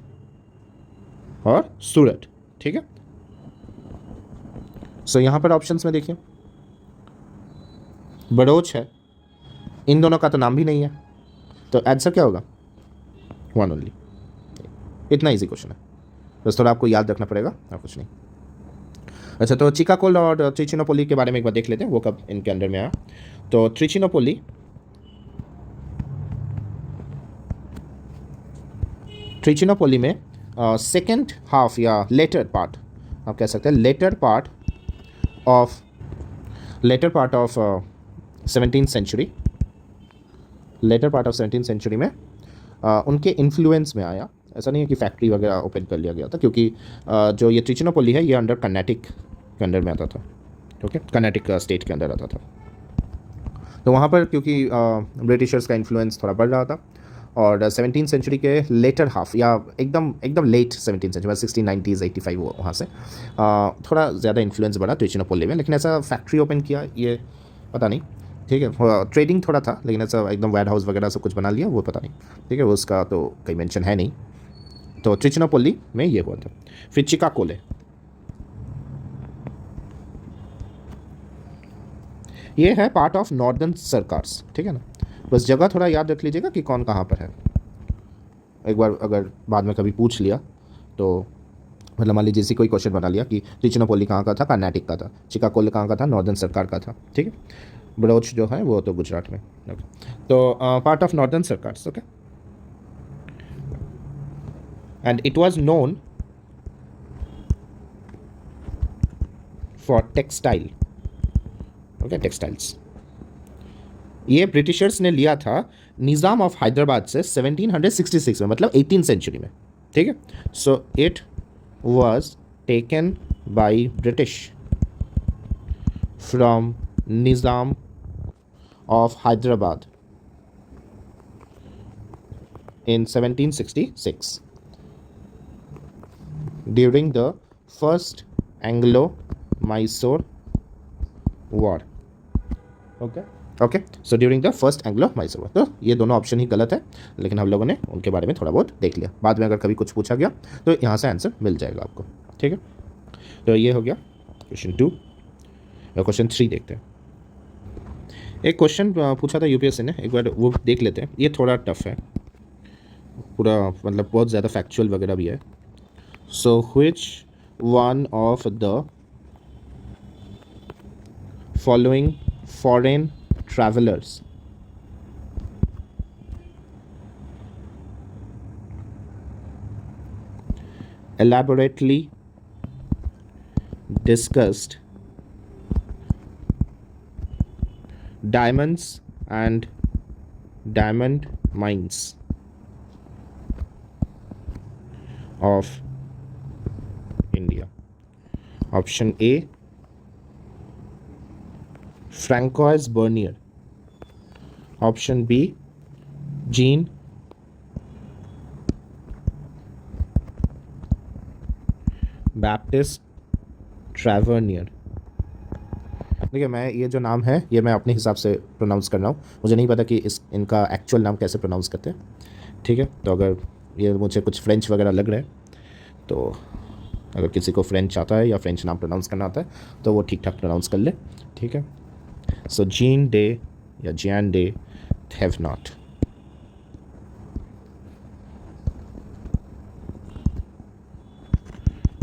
ठीक है। सो यहाँ पर ऑप्शंस में देखिए, बड़ौच है, इन दोनों का तो नाम भी नहीं है, तो आंसर क्या होगा? One only. इतना इजी क्वेश्चन है, बस थोड़ा आपको याद रखना पड़ेगा और कुछ नहीं। अच्छा, तो चिकाकोल और त्रिचिनोपोली के बारे में एक बार देख लेते हैं, वो कब इनके अंडर में आया। तो त्रिचिनोपोली में सेकेंड हाफ या लेटर पार्ट, आप कह सकते हैं later part of 17th century, later part of 17th century में उनके इन्फ्लुएंस में आया। ऐसा नहीं है कि फैक्ट्री वगैरह ओपन कर लिया गया था, क्योंकि जो ये त्रिचिनोपोली है ये अंडर कर्नाटक के अंडर में आता था, ओके, कर्नाटक स्टेट के अंदर आता था। तो वहाँ पर क्योंकि ब्रिटिशर्स का इन्फ्लुएंस थोड़ा बढ़ रहा था, और 17th सेंचुरी के लेटर हाफ या एकदम लेट 17th सेंचुरी, 1690s 85 वहाँ से थोड़ा ज़्यादा इन्फ्लुएंस बढ़ा त्रिचिनोपोली में। लेकिन ऐसा फैक्ट्री ओपन किया ये पता नहीं, ठीक है। ट्रेडिंग थोड़ा था, लेकिन ऐसा एकदम वेयर हाउस वगैरह सब कुछ बना लिया वो पता नहीं, ठीक है, उसका तो कोई मेंशन है नहीं। तो त्रिचिनोपोली में ये हुआ था। फिर चिकाकोले, ये है पार्ट ऑफ नॉर्दर्न सरकार्स, ठीक है ना। बस जगह थोड़ा याद रख लीजिएगा कि कौन कहाँ पर है। एक बार अगर बाद में कभी पूछ लिया तो मतलब मान लीजिए कोई क्वेश्चन बना लिया कि त्रिचिनोपोली कहाँ का था, कर्नाटक का था, चिकाकोले कहाँ का था, नॉर्दर्न सरकार का था, ठीक है। बड़ौच जो है वो तो गुजरात में, ओके। तो part of northern Circars, okay. And it was known for textile, okay, textiles. ये ब्रिटिशर्स ने लिया था निज़ाम ऑफ हैदराबाद से 1766 में, मतलब 18th सेंचुरी में, ठीक है। So it was taken by British from Nizam of Hyderabad in 1766 during the first Anglo-Mysore War, okay, so during the first Anglo-Mysore War। तो ये दोनों ऑप्शन ही गलत है, लेकिन हम लोगों ने उनके बारे में थोड़ा बहुत देख लिया। बाद में अगर कभी कुछ पूछा गया तो यहाँ से आंसर मिल जाएगा आपको, ठीक है। तो ये हो गया क्वेश्चन 2। और क्वेश्चन 3 देखते हैं। एक क्वेश्चन पूछा था यूपीएससी ने, एक बार वो देख लेते हैं। ये थोड़ा टफ है, पूरा मतलब बहुत ज़्यादा फैक्चुअल वगैरह भी है। So which one of the following foreign travellers elaborately discussed diamonds and diamond mines of India? Option A, Francois Bernier. Option B, Jean Baptiste Tavernier। देखिए, मैं ये जो नाम है ये मैं अपने हिसाब से प्रोनाउंस कर रहा हूँ, मुझे नहीं पता कि इनका एक्चुअल नाम कैसे प्रोनाउंस करते हैं, ठीक है। तो अगर ये मुझे कुछ फ्रेंच वगैरह लग रहा है, तो अगर किसी को फ्रेंच आता है या फ्रेंच नाम प्रोनाउंस करना आता है तो वो ठीक ठाक प्रोनाउंस कर ले, ठीक है। सो जीन डे या जियान डे थेवनॉट।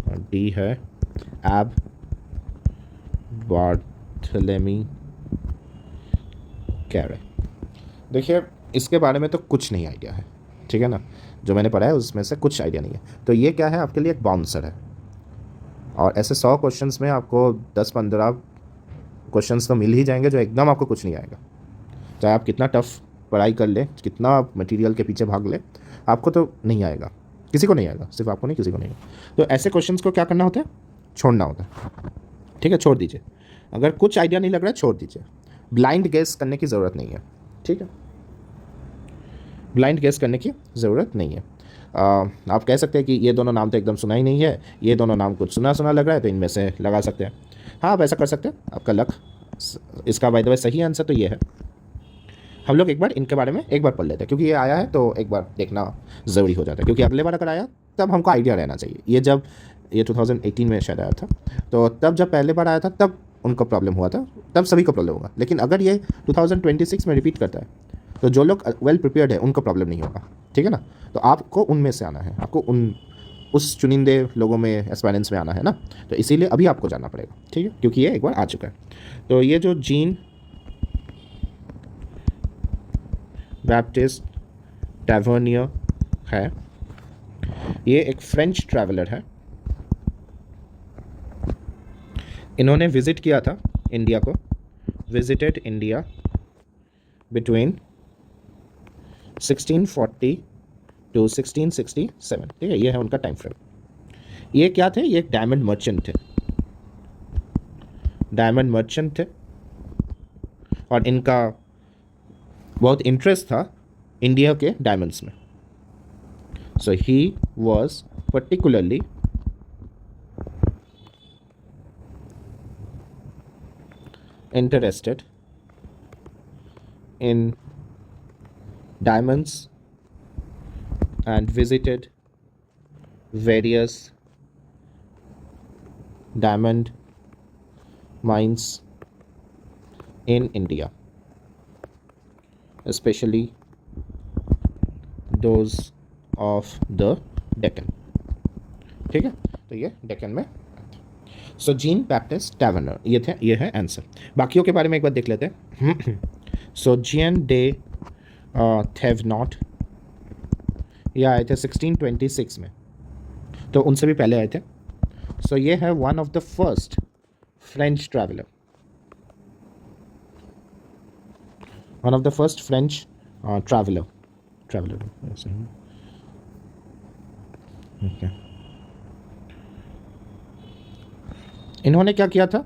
और डी है एब बार्थलेमी कैरे। देखिए, इसके बारे में तो कुछ नहीं आइडिया है, ठीक है ना। जो मैंने पढ़ा है उसमें से कुछ आइडिया नहीं है। तो ये क्या है, आपके लिए एक बाउंसर है। और ऐसे 100 क्वेश्चंस में आपको 10-15 क्वेश्चंस तो मिल ही जाएंगे जो एकदम आपको कुछ नहीं आएगा। चाहे आप कितना टफ पढ़ाई कर ले, कितना आप मटेरियल के पीछे भाग ले, आपको तो नहीं आएगा, किसी को नहीं आएगा, सिर्फ आपको नहीं, किसी को नहीं आएगा। तो ऐसे क्वेश्चंस को क्या करना होता है, छोड़ना होता है, ठीक है, छोड़ दीजिए। अगर कुछ आइडिया नहीं लग रहा है छोड़ दीजिए, ब्लाइंड गेस करने की ज़रूरत नहीं है, ठीक है, ब्लाइंड गेस करने की ज़रूरत नहीं है। आप कह सकते हैं कि ये दोनों नाम तो एकदम सुना ही नहीं है, ये दोनों नाम कुछ सुना सुना लग रहा है, तो इनमें से लगा सकते हैं। हाँ, आप ऐसा कर सकते हैं, आपका लक। इसका बाय द वे सही आंसर तो ये है। हम लोग एक बार इनके बारे में एक बार पढ़ लेते हैं, क्योंकि ये आया है तो एक बार देखना ज़रूरी हो जाता है, क्योंकि अगले बार अगर आया तब हमको आइडिया रहना चाहिए। ये 2018 में शायद आया था, तो तब जब पहले बार आया था तब उनको प्रॉब्लम हुआ था, तब सभी को प्रॉब्लम होगा। लेकिन अगर ये 2026 में रिपीट करता है तो जो लोग वेल प्रिपेयर्ड है उनको प्रॉब्लम नहीं होगा, ठीक है ना। तो आपको उनमें से आना है, आपको उस चुनिंदे लोगों में, एस्पायरेंट्स में आना है ना, तो इसीलिए अभी आपको जाना पड़ेगा, ठीक है, क्योंकि ये एक बार आ चुका है। तो ये जो जीन बैप्टिस्ट टैवर्नियर है, ये एक फ्रेंच ट्रैवलर है। इन्होंने विज़िट किया था इंडिया को, विजिटेड इंडिया बिटवीन 1640 टू 1667, ठीक है, ये है उनका टाइम फ्रेम। ये क्या थे? ये एक डायमंड मर्चेंट थे, डायमंड मर्चेंट थे, और इनका बहुत इंटरेस्ट था इंडिया के डायमंड्स में। So he was particularly interested in diamonds and visited various diamond mines in India, especially those of the Deccan, ठीक है, तो ये डेक्कन में। सो जीन बैप्टिस्ट टैवर्नर, ये है आंसर। बाकियों के बारे में एक बार देख लेते हैं। सो जीएन डे थेवनॉट, ये आए थे 1626 में, तो उनसे भी पहले आए थे। सो ये है one of the first French traveller, one of the first French traveller. इन्होंने क्या किया था?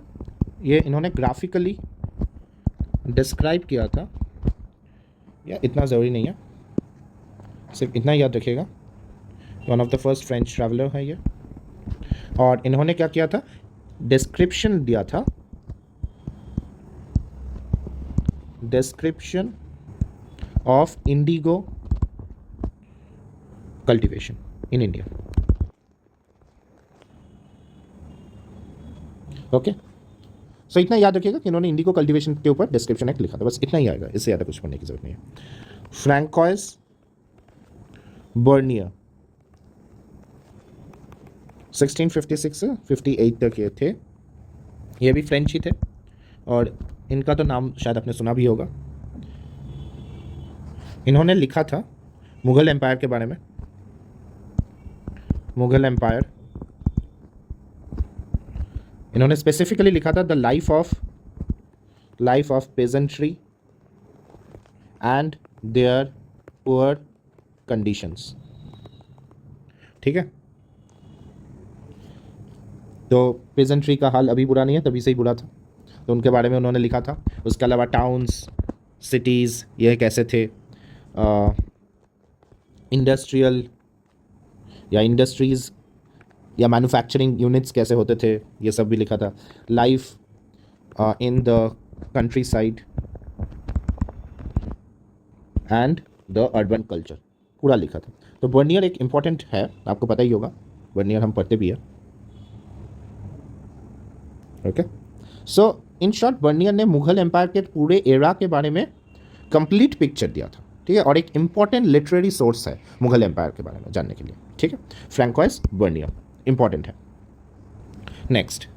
ये इन्होंने ग्राफिकली डिस्क्राइब किया था, या इतना ज़रूरी नहीं है, सिर्फ इतना याद रखिएगा, one of the first French traveller है ये। और इन्होंने क्या किया था? डिस्क्रिप्शन दिया था, description of indigo cultivation in India. Okay, so इतना याद रखिएगा कि इन्होंने इंडिगो कल्टीवेशन के ऊपर डिस्क्रिप्शन एक लिखा था, बस इतना ही आएगा, इससे ज़्यादा कुछ पढ़ने की जरूरत नहीं है। फ्रैंकोइस बर्नियर 1656 से 58 तक ये थे, ये भी फ्रेंच ही थे, और इनका तो नाम शायद आपने सुना भी होगा। इन्होंने लिखा था मुगल एम्पायर के बारे में, मुगल एम्पायर। इन्होंने स्पेसिफिकली लिखा था the life of peasantry and their poor conditions, ठीक है। तो पेजेंट्री का हाल अभी बुरा नहीं है, तभी से ही बुरा था, तो उनके बारे में उन्होंने लिखा था। उसके अलावा टाउन्स, सिटीज़ ये कैसे थे, इंडस्ट्रियल या इंडस्ट्रीज़ या मैन्युफैक्चरिंग यूनिट्स कैसे होते थे, ये सब भी लिखा था। Life in the country side and the urban culture पूरा लिखा था। तो बर्नियर एक इम्पॉर्टेंट है, आपको पता ही होगा, बर्नियर हम पढ़ते भी है। Okay, so in short Bernier ने मुगल एम्पायर के पूरे एरा के बारे में कंप्लीट पिक्चर दिया था, ठीक है, और एक इम्पॉर्टेंट लिटरेरी सोर्स है मुगल एम्पायर के बारे में जानने के लिए, ठीक है। फ्रैंकोइस बर्नियर इंपॉर्टेंट है। Next,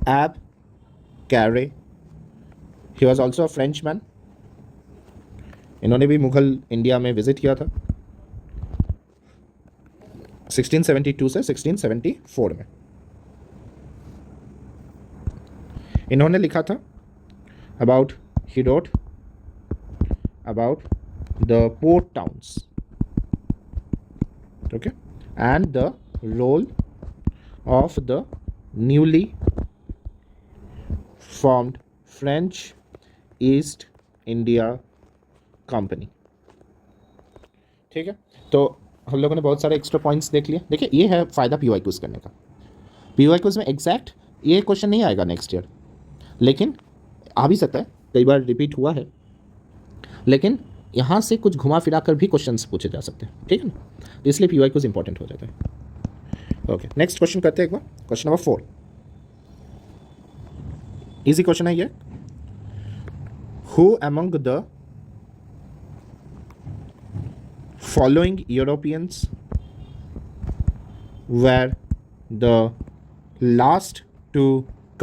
Abbe Carre, he was also a French man. इन्होंने भी मुगल इंडिया में विजिट किया था 1672 से 1674 में। इन्होंने लिखा था about, he wrote about the port towns, okay, and the role of the newly formed French East India Company. ठीक है, तो हम लोगों ने बहुत सारे एक्स्ट्रा पॉइंट्स देख लिए। देखिए ये है फ़ायदा पी वाई क्यूज़ करने का। पी वाई क्यूज़ में एग्जैक्ट ये क्वेश्चन नहीं आएगा नेक्स्ट ईयर, लेकिन आ भी सकता है, कई बार रिपीट हुआ है, लेकिन यहाँ से कुछ घुमा फिरा कर भी क्वेश्चन पूछे जा सकते हैं। ठीक है ना, तो इसलिए पी वाई क्यूज़ इंपॉर्टेंट हो जाता है। ओके, नेक्स्ट क्वेश्चन करते हैं एक बार। क्वेश्चन नंबर 4, इजी क्वेश्चन है ये। Who among the following Europeans were the last to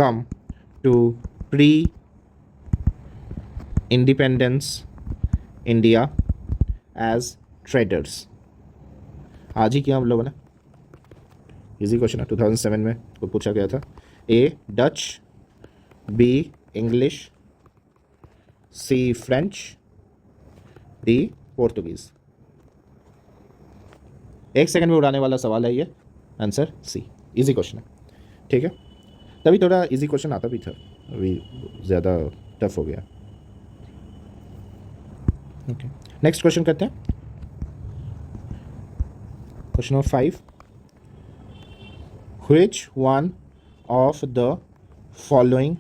come to pre-independence India as traders? आज ही किया हम लोगों ने, इजी क्वेश्चन है, 2007 में को पूछा गया था। ए डच, बी इंग्लिश, सी फ्रेंच, डी पोर्तुगीज़। एक सेकंड में उड़ाने वाला सवाल है ये, आंसर सी, इजी क्वेश्चन है। ठीक है, तभी थोड़ा इजी क्वेश्चन आता भी था, अभी ज़्यादा टफ हो गया। ओके, नेक्स्ट क्वेश्चन करते हैं। Question number 5, which one of the following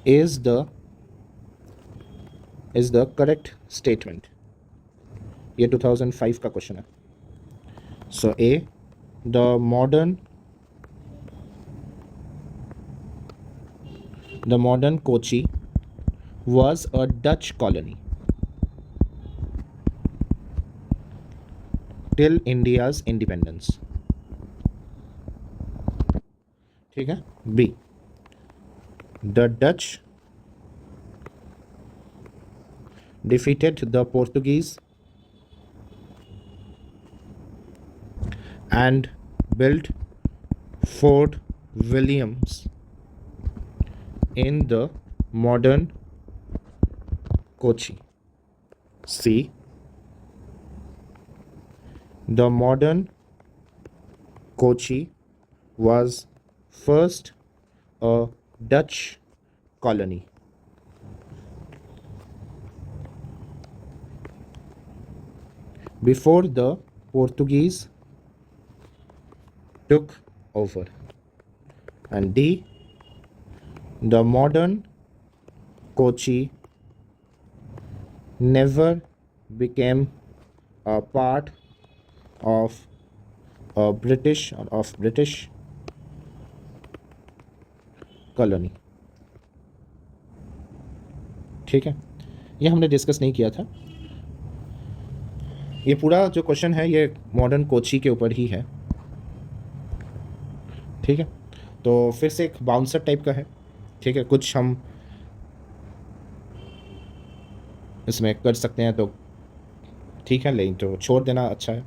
is the correct statement. ये 2005 का क्वेश्चन है। So A the modern Kochi was a Dutch colony till India's independence। ठीक है, B the Dutch defeated the Portuguese and built Fort Williams in the modern Kochi। C the modern Kochi was first a Dutch colony। before the Portuguese took over। and D the modern Kochi never became a part of British colony। ठीक है, ये हमने डिस्कस नहीं किया था। ये पूरा जो क्वेश्चन है ये मॉडर्न कोची के ऊपर ही है। ठीक है, तो फिर से एक बाउंसर टाइप का है। ठीक है, कुछ हम इसमें कर सकते हैं तो ठीक है, लेकिन तो छोड़ देना अच्छा है।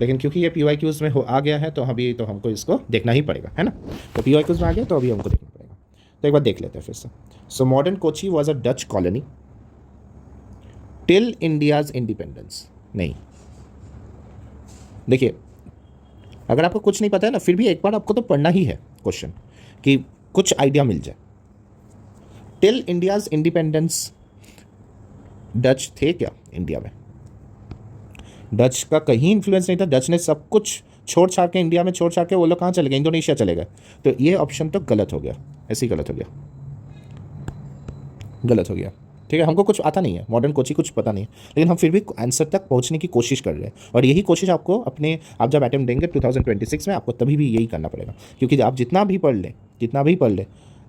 लेकिन क्योंकि ये पी वाई क्यूज़ में आ गया है तो अभी तो हमको इसको देखना ही पड़ेगा, है ना। तो पी वाई क्यूज़ में आ गया तो अभी हमको देखना पड़ेगा। तो एक बार देख लेते हैं फिर से। So modern Kochi was a Dutch colony till India's independence. नहीं, देखिए अगर आपको कुछ नहीं पता है ना, फिर भी एक बार आपको तो पढ़ना ही है क्वेश्चन, कि कुछ आइडिया मिल जाए। टिल इंडियाज़ इंडिपेंडेंस डच थे क्या इंडिया में? डच का कहीं इन्फ्लुएंस नहीं था। डच ने सब कुछ छोड़ छाड़ के, इंडिया में छोड़ छाड़ के वो लोग कहाँ चले गए? इंडोनेशिया चले गए। तो ये ऑप्शन तो गलत हो गया, ऐसे ही गलत हो गया, गलत हो गया। ठीक है, हमको कुछ आता नहीं है, मॉडर्न कोची कुछ पता नहीं है, लेकिन हम फिर भी आंसर तक पहुंचने की कोशिश कर रहे हैं। और यही कोशिश आपको आप जब अटेम्प्ट देंगे 2026 में, आपको तभी भी यही करना पड़ेगा। क्योंकि आप जितना भी पढ़ लें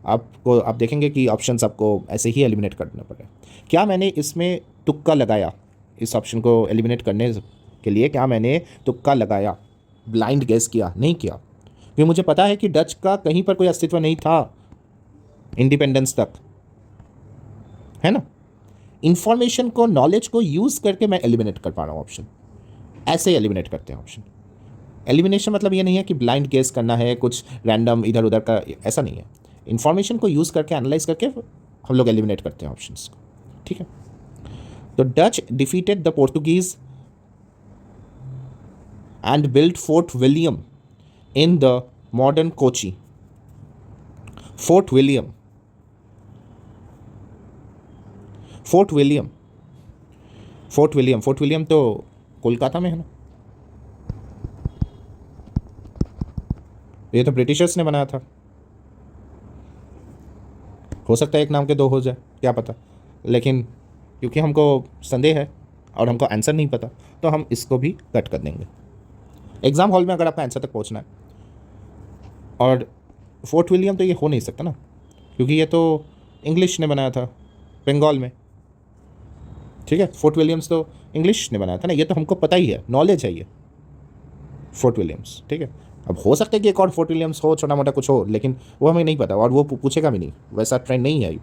आप देखेंगे कि ऑप्शंस आपको ऐसे ही एलिमिनेट करना पड़ेगा। क्या मैंने इसमें तुक्का लगाया? इस ऑप्शन को एलिमिनेट करने के लिए क्या मैंने तुक्का लगाया, ब्लाइंड गेस किया? नहीं किया, क्योंकि मुझे पता है कि डच का कहीं पर कोई अस्तित्व नहीं था इंडिपेंडेंस तक, है ना। इंफॉर्मेशन को, नॉलेज को यूज़ करके मैं एलिमिनेट कर पा रहा हूँ ऑप्शन। ऐसे एलिमिनेट करते हैं ऑप्शन। एलिमिनेशन मतलब ये नहीं है कि ब्लाइंड गेस करना है, कुछ रैंडम इधर उधर का, ऐसा नहीं है। इंफॉर्मेशन को यूज़ करके, एनालाइज करके हम लोग एलिमिनेट करते हैं ऑप्शंस को। ठीक है, तो Dutch defeated the Portuguese and built fort William in the modern Kochi fort William, fort William, fort William, fort William तो कोलकाता में है ना, ये तो ब्रिटिशर्स ने बनाया था। हो सकता है एक नाम के दो हो जाए, क्या पता, लेकिन क्योंकि हमको संदेह है और हमको आंसर नहीं पता तो हम इसको भी कट कर देंगे। एग्ज़ाम हॉल में अगर आपका आंसर तक पहुंचना है, और फोर्ट विलियम तो ये हो नहीं सकता ना, क्योंकि ये तो इंग्लिश ने बनाया था बंगाल में, ठीक है। फोर्ट विलियम्स तो इंग्लिश ने बनाया था ना, ये तो हमको पता ही है, नॉलेज है ये फोर्ट विलियम्स, ठीक है। अब हो सकता है कि एक और फोर्ट विलियम्स हो, छोटा मोटा कुछ हो, लेकिन वो हमें नहीं पता और वो पूछेगा भी नहीं, वैसा ट्रेंड नहीं है।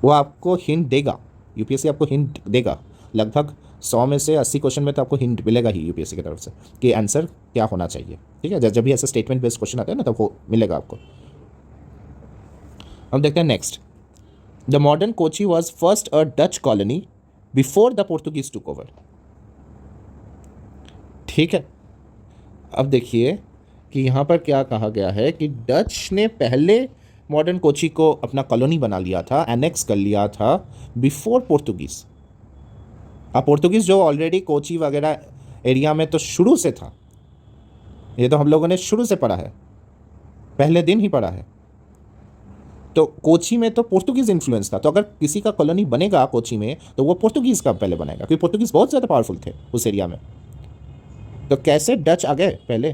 वो आपको हिंट देगा, यूपीएससी आपको हिंट देगा, लगभग 100 में से 80 क्वेश्चन में तो आपको हिंट मिलेगा ही यूपीएससी की तरफ से कि आंसर क्या होना चाहिए, ठीक है। जब भी ऐसे स्टेटमेंट बेस्ड क्वेश्चन आते हैं ना, तब वो मिलेगा आपको। हम देखते हैं next. The modern Kochi was first a Dutch colony before the Portuguese took over, ठीक है। अब देखिए कि यहाँ पर क्या कहा गया है कि डच ने पहले मॉडर्न कोची को अपना कॉलोनी बना लिया था, एनेक्स कर लिया था बिफोर पोर्तुगीज़। अब पोर्तुगीज़ जो ऑलरेडी कोची वगैरह एरिया में तो शुरू से था, ये तो हम लोगों ने शुरू से पढ़ा है, पहले दिन ही पढ़ा है। तो कोची में तो पोर्तुगीज़ इन्फ्लुएंस था, तो अगर किसी का कॉलोनी बनेगा कोची में तो वो पोर्तुगीज़ का पहले बनेगा, क्योंकि पोर्तुगीज़ बहुत ज़्यादा पावरफुल थे उस एरिया में। तो कैसे डच आ गए पहले?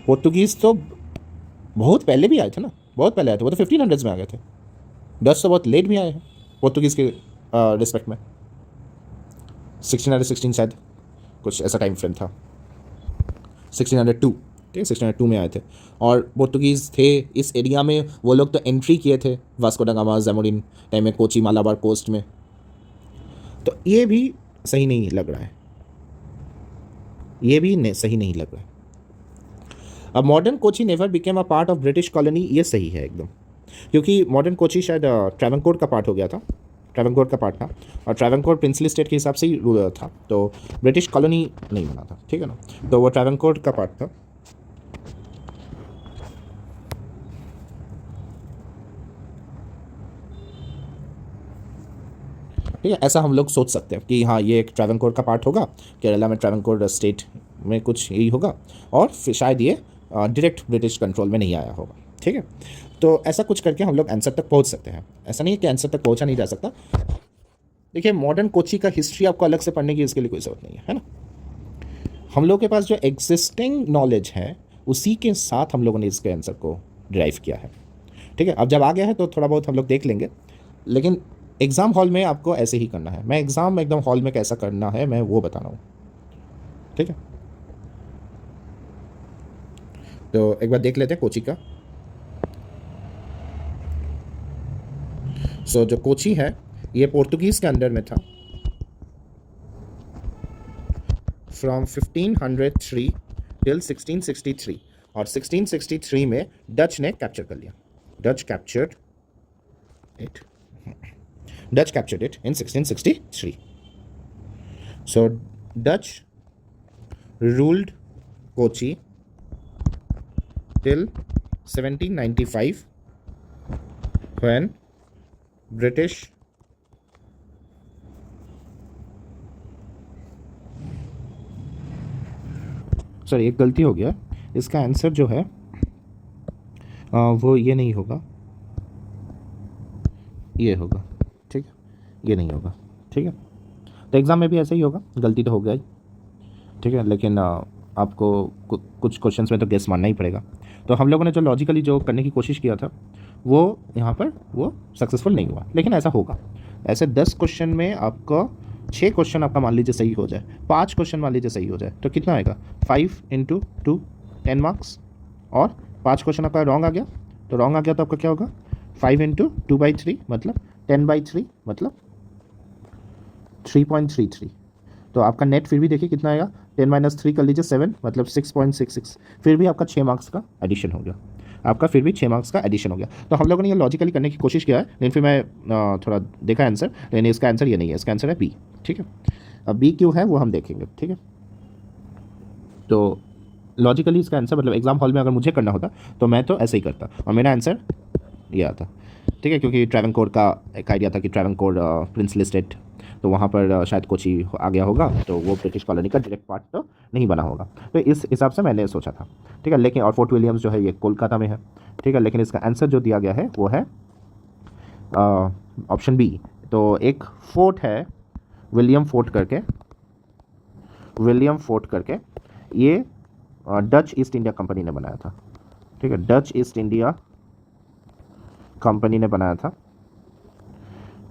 पोर्तुगीज़ तो बहुत पहले भी आए थे ना, बहुत पहले आए थे, वो तो 1500s में आ गए थे। डच तो बहुत लेट भी आए हैं पोर्तुगीज़ के रिस्पेक्ट में, 1616 शायद कुछ ऐसा टाइम फ्रेम था, 1602, ठीक है, 1602 में आए थे। और पोर्तुगीज़ थे इस एरिया में, वो लोग तो एंट्री किए थे वास्को दा गामा ज़ैमोरिन टाइम में कोची मालाबार कोस्ट में। तो ये भी सही नहीं लग रहा है, ये भी सही नहीं लग रहा है। अब modern Kochi never became a part of British colony, ये सही है एकदम, क्योंकि मॉडर्न कोची शायद ट्रैवनकोर का पार्ट हो गया था, ट्रैवनकोर का पार्ट था, और ट्रैवनकोर प्रिंसली स्टेट के हिसाब से ही रूलर था, तो ब्रिटिश कॉलोनी नहीं बना था, ठीक है ना, तो वो ट्रैवनकोर का पार्ट था। ठीक है, ऐसा हम लोग सोच सकते हैं कि हाँ ये एक ट्रैवनकोर का पार्ट होगा, केरला में ट्रैवनकोर स्टेट में कुछ यही होगा, और फिर शायद ये डायरेक्ट ब्रिटिश कंट्रोल में नहीं आया होगा, ठीक है। तो ऐसा कुछ करके हम लोग आंसर तक पहुंच सकते हैं, ऐसा नहीं है कि आंसर तक पहुंचा नहीं जा सकता। देखिए मॉडर्न कोची का हिस्ट्री आपको अलग से पढ़ने की इसके लिए कोई ज़रूरत नहीं है ना, हम लोग के पास जो एग्जिस्टिंग नॉलेज है उसी के साथ हम लोगों ने इसके आंसर को ड्राइव किया है, ठीक है। अब जब आ गया है तो थोड़ा बहुत हम लोग देख लेंगे, लेकिन एग्ज़ाम हॉल में आपको ऐसे ही करना है। मैं एग्ज़ाम एकदम हॉल में कैसा करना है मैं वो बता रहा हूँ, ठीक है। तो एक बार देख लेते हैं कोची का। सो जो कोची है ये पोर्तुगीज़ के अंडर में था फ्रॉम 1503 टिल 1663, और 1663 में डच ने कैप्चर कर लिया, Dutch captured it in 1663. So Dutch ruled Kochi till 1795 when British sorry एक गलती हो गया, इसका आंसर जो है वो ये नहीं होगा, ये होगा, ठीक है, ये नहीं होगा, ठीक है। तो एग्ज़ाम में भी ऐसा ही होगा, गलती तो हो गया ही, ठीक है, लेकिन आपको कुछ क्वेश्चंस में तो गेस मानना ही पड़ेगा। तो हम लोगों ने जो लॉजिकली जो करने की कोशिश किया था वो यहाँ पर वो सक्सेसफुल नहीं हुआ, लेकिन ऐसा होगा। ऐसे 10 क्वेश्चन में आपका 6 क्वेश्चन आपका मान लीजिए सही हो जाए, 5 क्वेश्चन मान लीजिए सही हो जाए, तो कितना आएगा 5 × 2 10 मार्क्स, और 5 क्वेश्चन आपका रॉन्ग आ गया, तो रॉन्ग आ गया तो आपका क्या होगा 5 × 2/3 मतलब 10/3 मतलब 3.33, तो आपका नेट फिर भी देखिए कितना आएगा, 10 - 3 कर लीजिए 7 मतलब 6.66, फिर भी आपका 6 मार्क्स का एडिशन हो गया, आपका फिर भी 6 मार्क्स का एडिशन हो गया। तो हम लोगों ने ये लॉजिकली करने की कोशिश किया है, लेकिन फिर मैं थोड़ा देखा आंसर, लेकिन इसका आंसर ये नहीं है, इसका आंसर है बी, ठीक है। अब बी क्यों है वो हम देखेंगे, ठीक है। तो लॉजिकली इसका आंसर मतलब एग्जाम हॉल में अगर मुझे करना होता तो मैं तो ऐसे ही करता और मेरा आंसर ये आता। ठीक है, क्योंकि ट्रैवनकोर का एक आइडिया था कि ट्रैवनकोर प्रिंसली स्टेट, तो वहाँ पर शायद कोची आ गया होगा, तो वो ब्रिटिश कॉलोनी का डायरेक्ट पार्ट तो नहीं बना होगा। तो इस हिसाब से मैंने सोचा था। ठीक है, लेकिन और फोर्ट विलियम्स जो है ये कोलकाता में है। ठीक है, लेकिन इसका आंसर जो दिया गया है वो है ऑप्शन बी। तो एक फोर्ट है विलियम फोर्ट करके, ये डच ईस्ट इंडिया कंपनी ने बनाया था। ठीक है, डच ईस्ट इंडिया कंपनी ने बनाया था।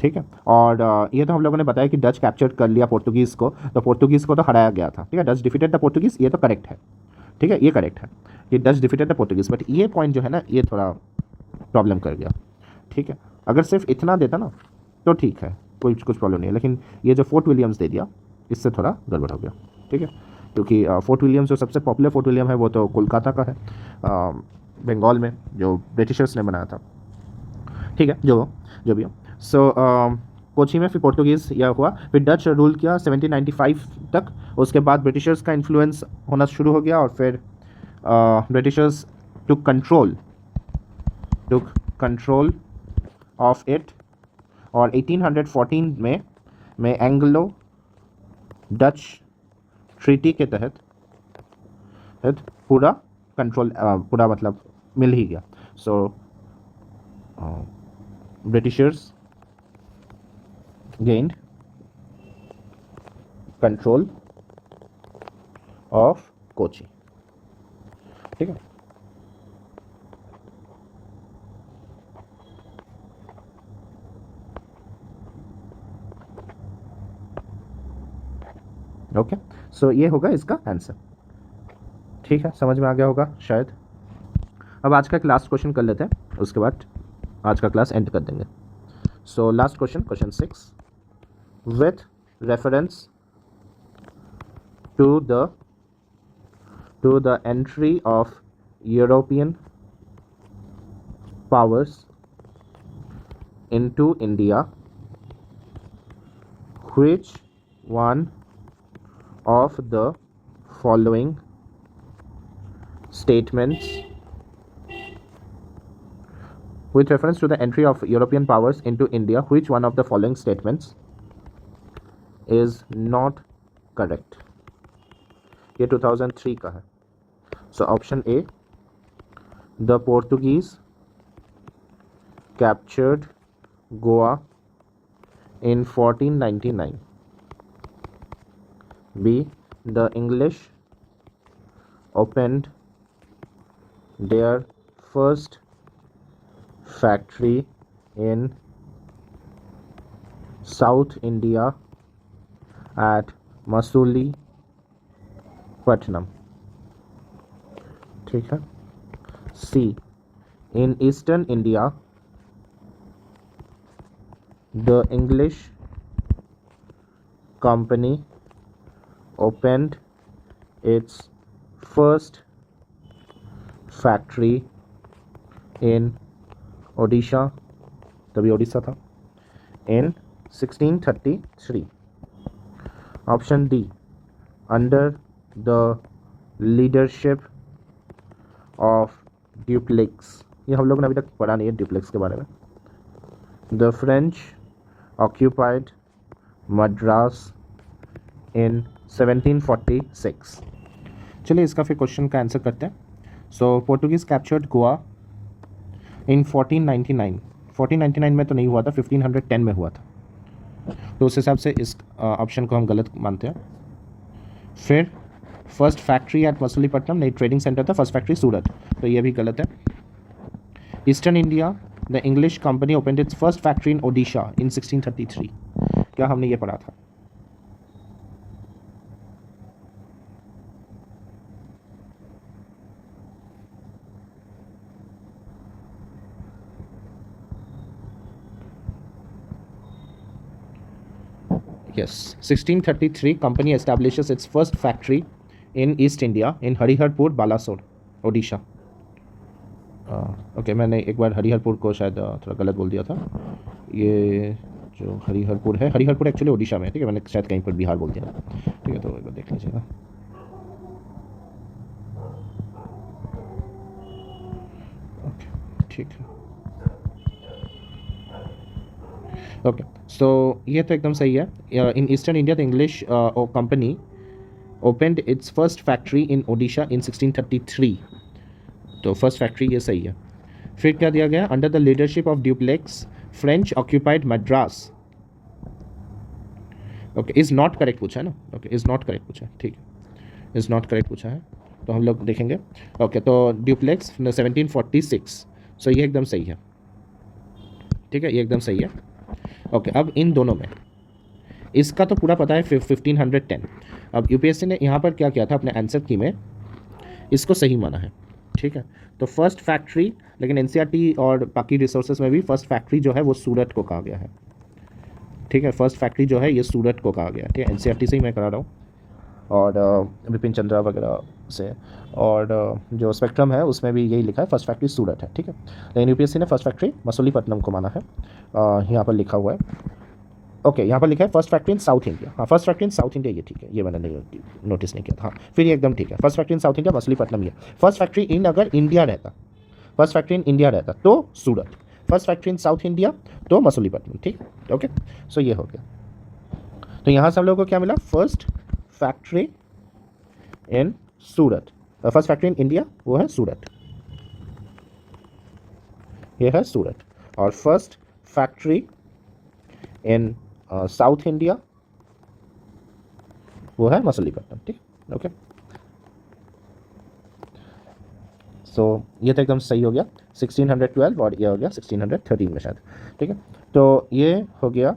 ठीक है, और ये तो हम लोगों ने बताया कि डच कैप्चर कर लिया पोर्तुगीज़ को, तो पोर्तुगीज़ को तो हराया गया था। ठीक है, डच डिफीटेड द पोर्तुगीज़, ये तो करेक्ट है। ठीक है, ये करेक्ट है कि Dutch defeated the Portuguese, but ये पॉइंट जो है ना ये थोड़ा प्रॉब्लम कर गया। ठीक है, अगर सिर्फ इतना देता ना तो ठीक है, कुछ प्रॉब्लम नहीं है, लेकिन ये जो फोर्ट विलियम्स दे दिया इससे थोड़ा गड़बड़ हो गया। ठीक है, क्योंकि फोर्ट विलियम्स जो सबसे पॉपुलर फोर्ट विलियम है वो तो कोलकाता का है, बंगाल में, जो ब्रिटिशर्स ने बनाया था। ठीक है, जो भी हो। सो कोची में फिर पोर्तुगीज़ यह हुआ, फिर डच रूल किया 1795 तक। उसके बाद ब्रिटिशर्स का इन्फ्लुएंस होना शुरू हो गया और फिर Britishers took control of it, और 1814 में एंग्लो डच ट्रीटी के तहत पूरा कंट्रोल, पूरा मतलब मिल ही गया। So Britishers gained control of Kochi. ठीक है, ओके, सो ये होगा इसका आंसर। ठीक है, समझ में आ गया होगा शायद। अब आज का एक लास्ट क्वेश्चन कर लेते हैं, उसके बाद आज का क्लास एंड कर देंगे। So last question 6, with reference to the entry of European powers into India, which one of the following statements, with reference to the entry of European powers into India, which one of the following statements is not correct? ये 2003 का है। So option A, the Portuguese captured Goa in 1499. B, the English opened their first factory in South India at Masulipatam. ठीक है। C, in Eastern India, the English company opened its first factory in Odisha, तभी ओडिशा था, in 1633. Option D, under the leadership of Dupleix. ये हम लोगों ने अभी तक पढ़ा नहीं है ड्यूप्लेक्स के बारे में। The French occupied Madras in 1746. चलिए इसका फिर क्वेश्चन का आंसर करते हैं। सो पोर्टुगीज़ कैप्चर्ड गोवा इन 1499। 1499 में तो नहीं हुआ था, 1510 में हुआ था, तो उस हिसाब से इस ऑप्शन को हम गलत मानते हैं। फिर फर्स्ट फैक्ट्री एट मसूलीपट्टनम, नहीं ट्रेडिंग सेंटर था, फर्स्ट फैक्ट्री सूरत, तो ये भी गलत है। Eastern India, the English company opened its first factory in Odisha in 1633, क्या हमने ये पढ़ा था? Yes, 1633 company establishes its first factory in East India in Hariharpur Balasore Odisha. Okay, मैंने एक बार हरिहरपुर को शायद थोड़ा गलत बोल दिया था। ये जो हरिहरपुर है, हरिहरपुर एक्चुअली ओडिशा में है। ठीक है, मैंने शायद कहीं पर बिहार बोल दिया। ठीक है, तो एक बार देख लीजिएगा। ठीक है, ओके। सो ये तो एकदम सही है। In eastern India the English company opened its first factory in Odisha in 1633। तो फर्स्ट फैक्ट्री ये सही है। फिर क्या दिया गया, under the leadership of Dupleix French occupied Madras. Okay, is not correct पूछा है ना, ओके इज़ नॉट करेक्ट पूछा है, ठीक है, इज़ नॉट करेक्ट पूछा है, तो हम लोग देखेंगे। ओके, तो ड्यूप्लेक्स 1746, सो ये एकदम सही है, ठीक है, ये एकदम सही है। ओके, अब इन दोनों में इसका तो पूरा पता है 1510। अब यूपीएससी ने यहाँ पर क्या किया था, अपने आंसर की में इसको सही माना है, ठीक है। तो फर्स्ट फैक्ट्री, लेकिन एनसीईआरटी और बाकी रिसोर्सेज में भी फर्स्ट फैक्ट्री जो है वो सूरत को कहा गया है, ठीक है। फर्स्ट फैक्ट्री जो है ये सूरत को कहा गया, ठीक है, एनसीईआरटी से ही मैं करा रहा हूँ, और विपिन चंद्रा वगैरह से, और जो स्पेक्ट्रम है उसमें भी यही लिखा है, फर्स्ट फैक्ट्री सूरत है, ठीक है। लेकिन यूपीएससी ने फर्स्ट फैक्ट्री मसूलीपट्टनम को माना है, यहाँ पर लिखा हुआ है। ओके, यहाँ पर लिखा है first factory in south India. हाँ, first factory in south India, ये ठीक है, ये मैंने नहीं नोटिस नहीं किया था। हाँ, फिर ये एकदम ठीक है, first factory in south India Masulipatnam. ये फर्स्ट फैक्ट्री इन अगर इंडिया रहता, फर्स्ट फैक्ट्री इन इंडिया रहता तो Surat, first factory in south India तो मसूलीपट्टनम, ठीक। ओके, सो ये हो गया। तो यहाँ से हम लोगों को क्या मिला, first factory in Surat, first factory in India वो है सूरत, ये है सूरत, और first factory in south India वो है मसूलीपट्टनम, ठीक। ओके, सो ये तो एकदम सही हो गया 1612, और ये हो गया 1613 में शायद, ठीक है। तो ये हो गया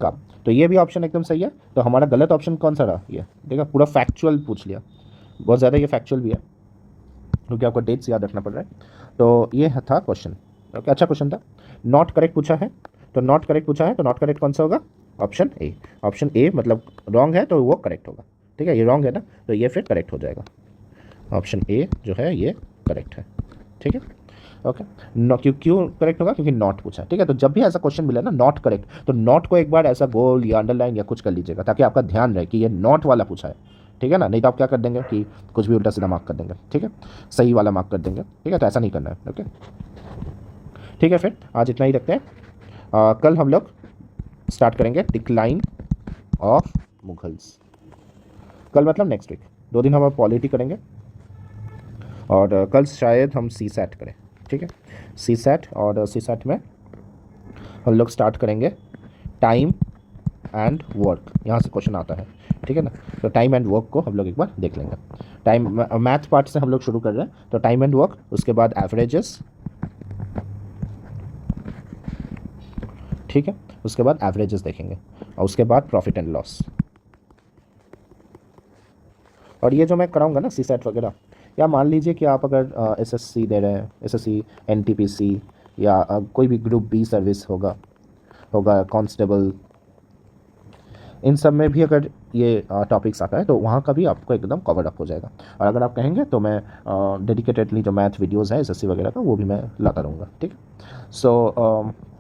काम, तो ये भी ऑप्शन एकदम सही है। तो हमारा गलत ऑप्शन कौन सा रहा, ये देखा, पूरा फैक्चुअल पूछ लिया, बहुत ज़्यादा ये फैक्चुअल भी है क्योंकि आपको डेट्स याद रखना पड़ रहा है। तो ये था क्वेश्चन, ओके, अच्छा क्वेश्चन था। नॉट करेक्ट पूछा है, तो नॉट करेक्ट पूछा है, तो नॉट करेक्ट कौन सा होगा, ऑप्शन ए। ऑप्शन ए मतलब रॉन्ग है तो वो करेक्ट होगा, ठीक है, ये रॉन्ग है ना, तो ये फिर करेक्ट हो जाएगा, ऑप्शन ए जो है ये करेक्ट है, ठीक है। ओके, क्यों करेक्ट होगा, क्योंकि नॉट पूछा, ठीक है। तो जब भी ऐसा क्वेश्चन मिला ना नॉट करेक्ट, तो नॉट को एक बार ऐसा गोल या अंडरलाइन या कुछ कर लीजिएगा, ताकि आपका ध्यान रहे कि ये नॉट वाला पूछा है, ठीक है ना। नहीं तो आप क्या कर देंगे कि कुछ भी उल्टा सीधा मार्क कर देंगे, ठीक है, सही वाला मार्क कर देंगे, ठीक है। तो ऐसा नहीं करना है, ओके, ठीक है। फिर आज इतना ही रखते हैं, कल हम लोग स्टार्ट करेंगे डिक्लाइन ऑफ मुगल्स। कल मतलब नेक्स्ट वीक, 2 दिन हम पॉलिटी करेंगे, और कल शायद हम सी सैट करें, ठीक है, सी सैट। और सी सैट में हम लोग स्टार्ट करेंगे टाइम एंड वर्क, यहाँ से क्वेश्चन आता है, ठीक है ना। तो टाइम एंड वर्क को हम लोग एक बार देख लेंगे। टाइम मैथ पार्ट से हम लोग शुरू कर रहे हैं, तो टाइम एंड वर्क, उसके बाद एवरेजेस, ठीक है, उसके बाद एवरेजेस देखेंगे, और उसके बाद प्रॉफिट एंड लॉस। और ये जो मैं कराऊंगा ना सी सेट वगैरह, या मान लीजिए कि आप अगर एसएससी दे रहे हैं, एसएससी एनटीपीसी, या कोई भी ग्रुप बी सर्विस होगा कांस्टेबल, इन सब में भी अगर ये टॉपिक्स आता है तो वहाँ का भी आपको एकदम कवर अप हो जाएगा। और अगर आप कहेंगे तो मैं डेडिकेटेडली जो मैथ वीडियोस है एसएससी वगैरह का वो भी मैं लाता रहूँगा, ठीक है। सो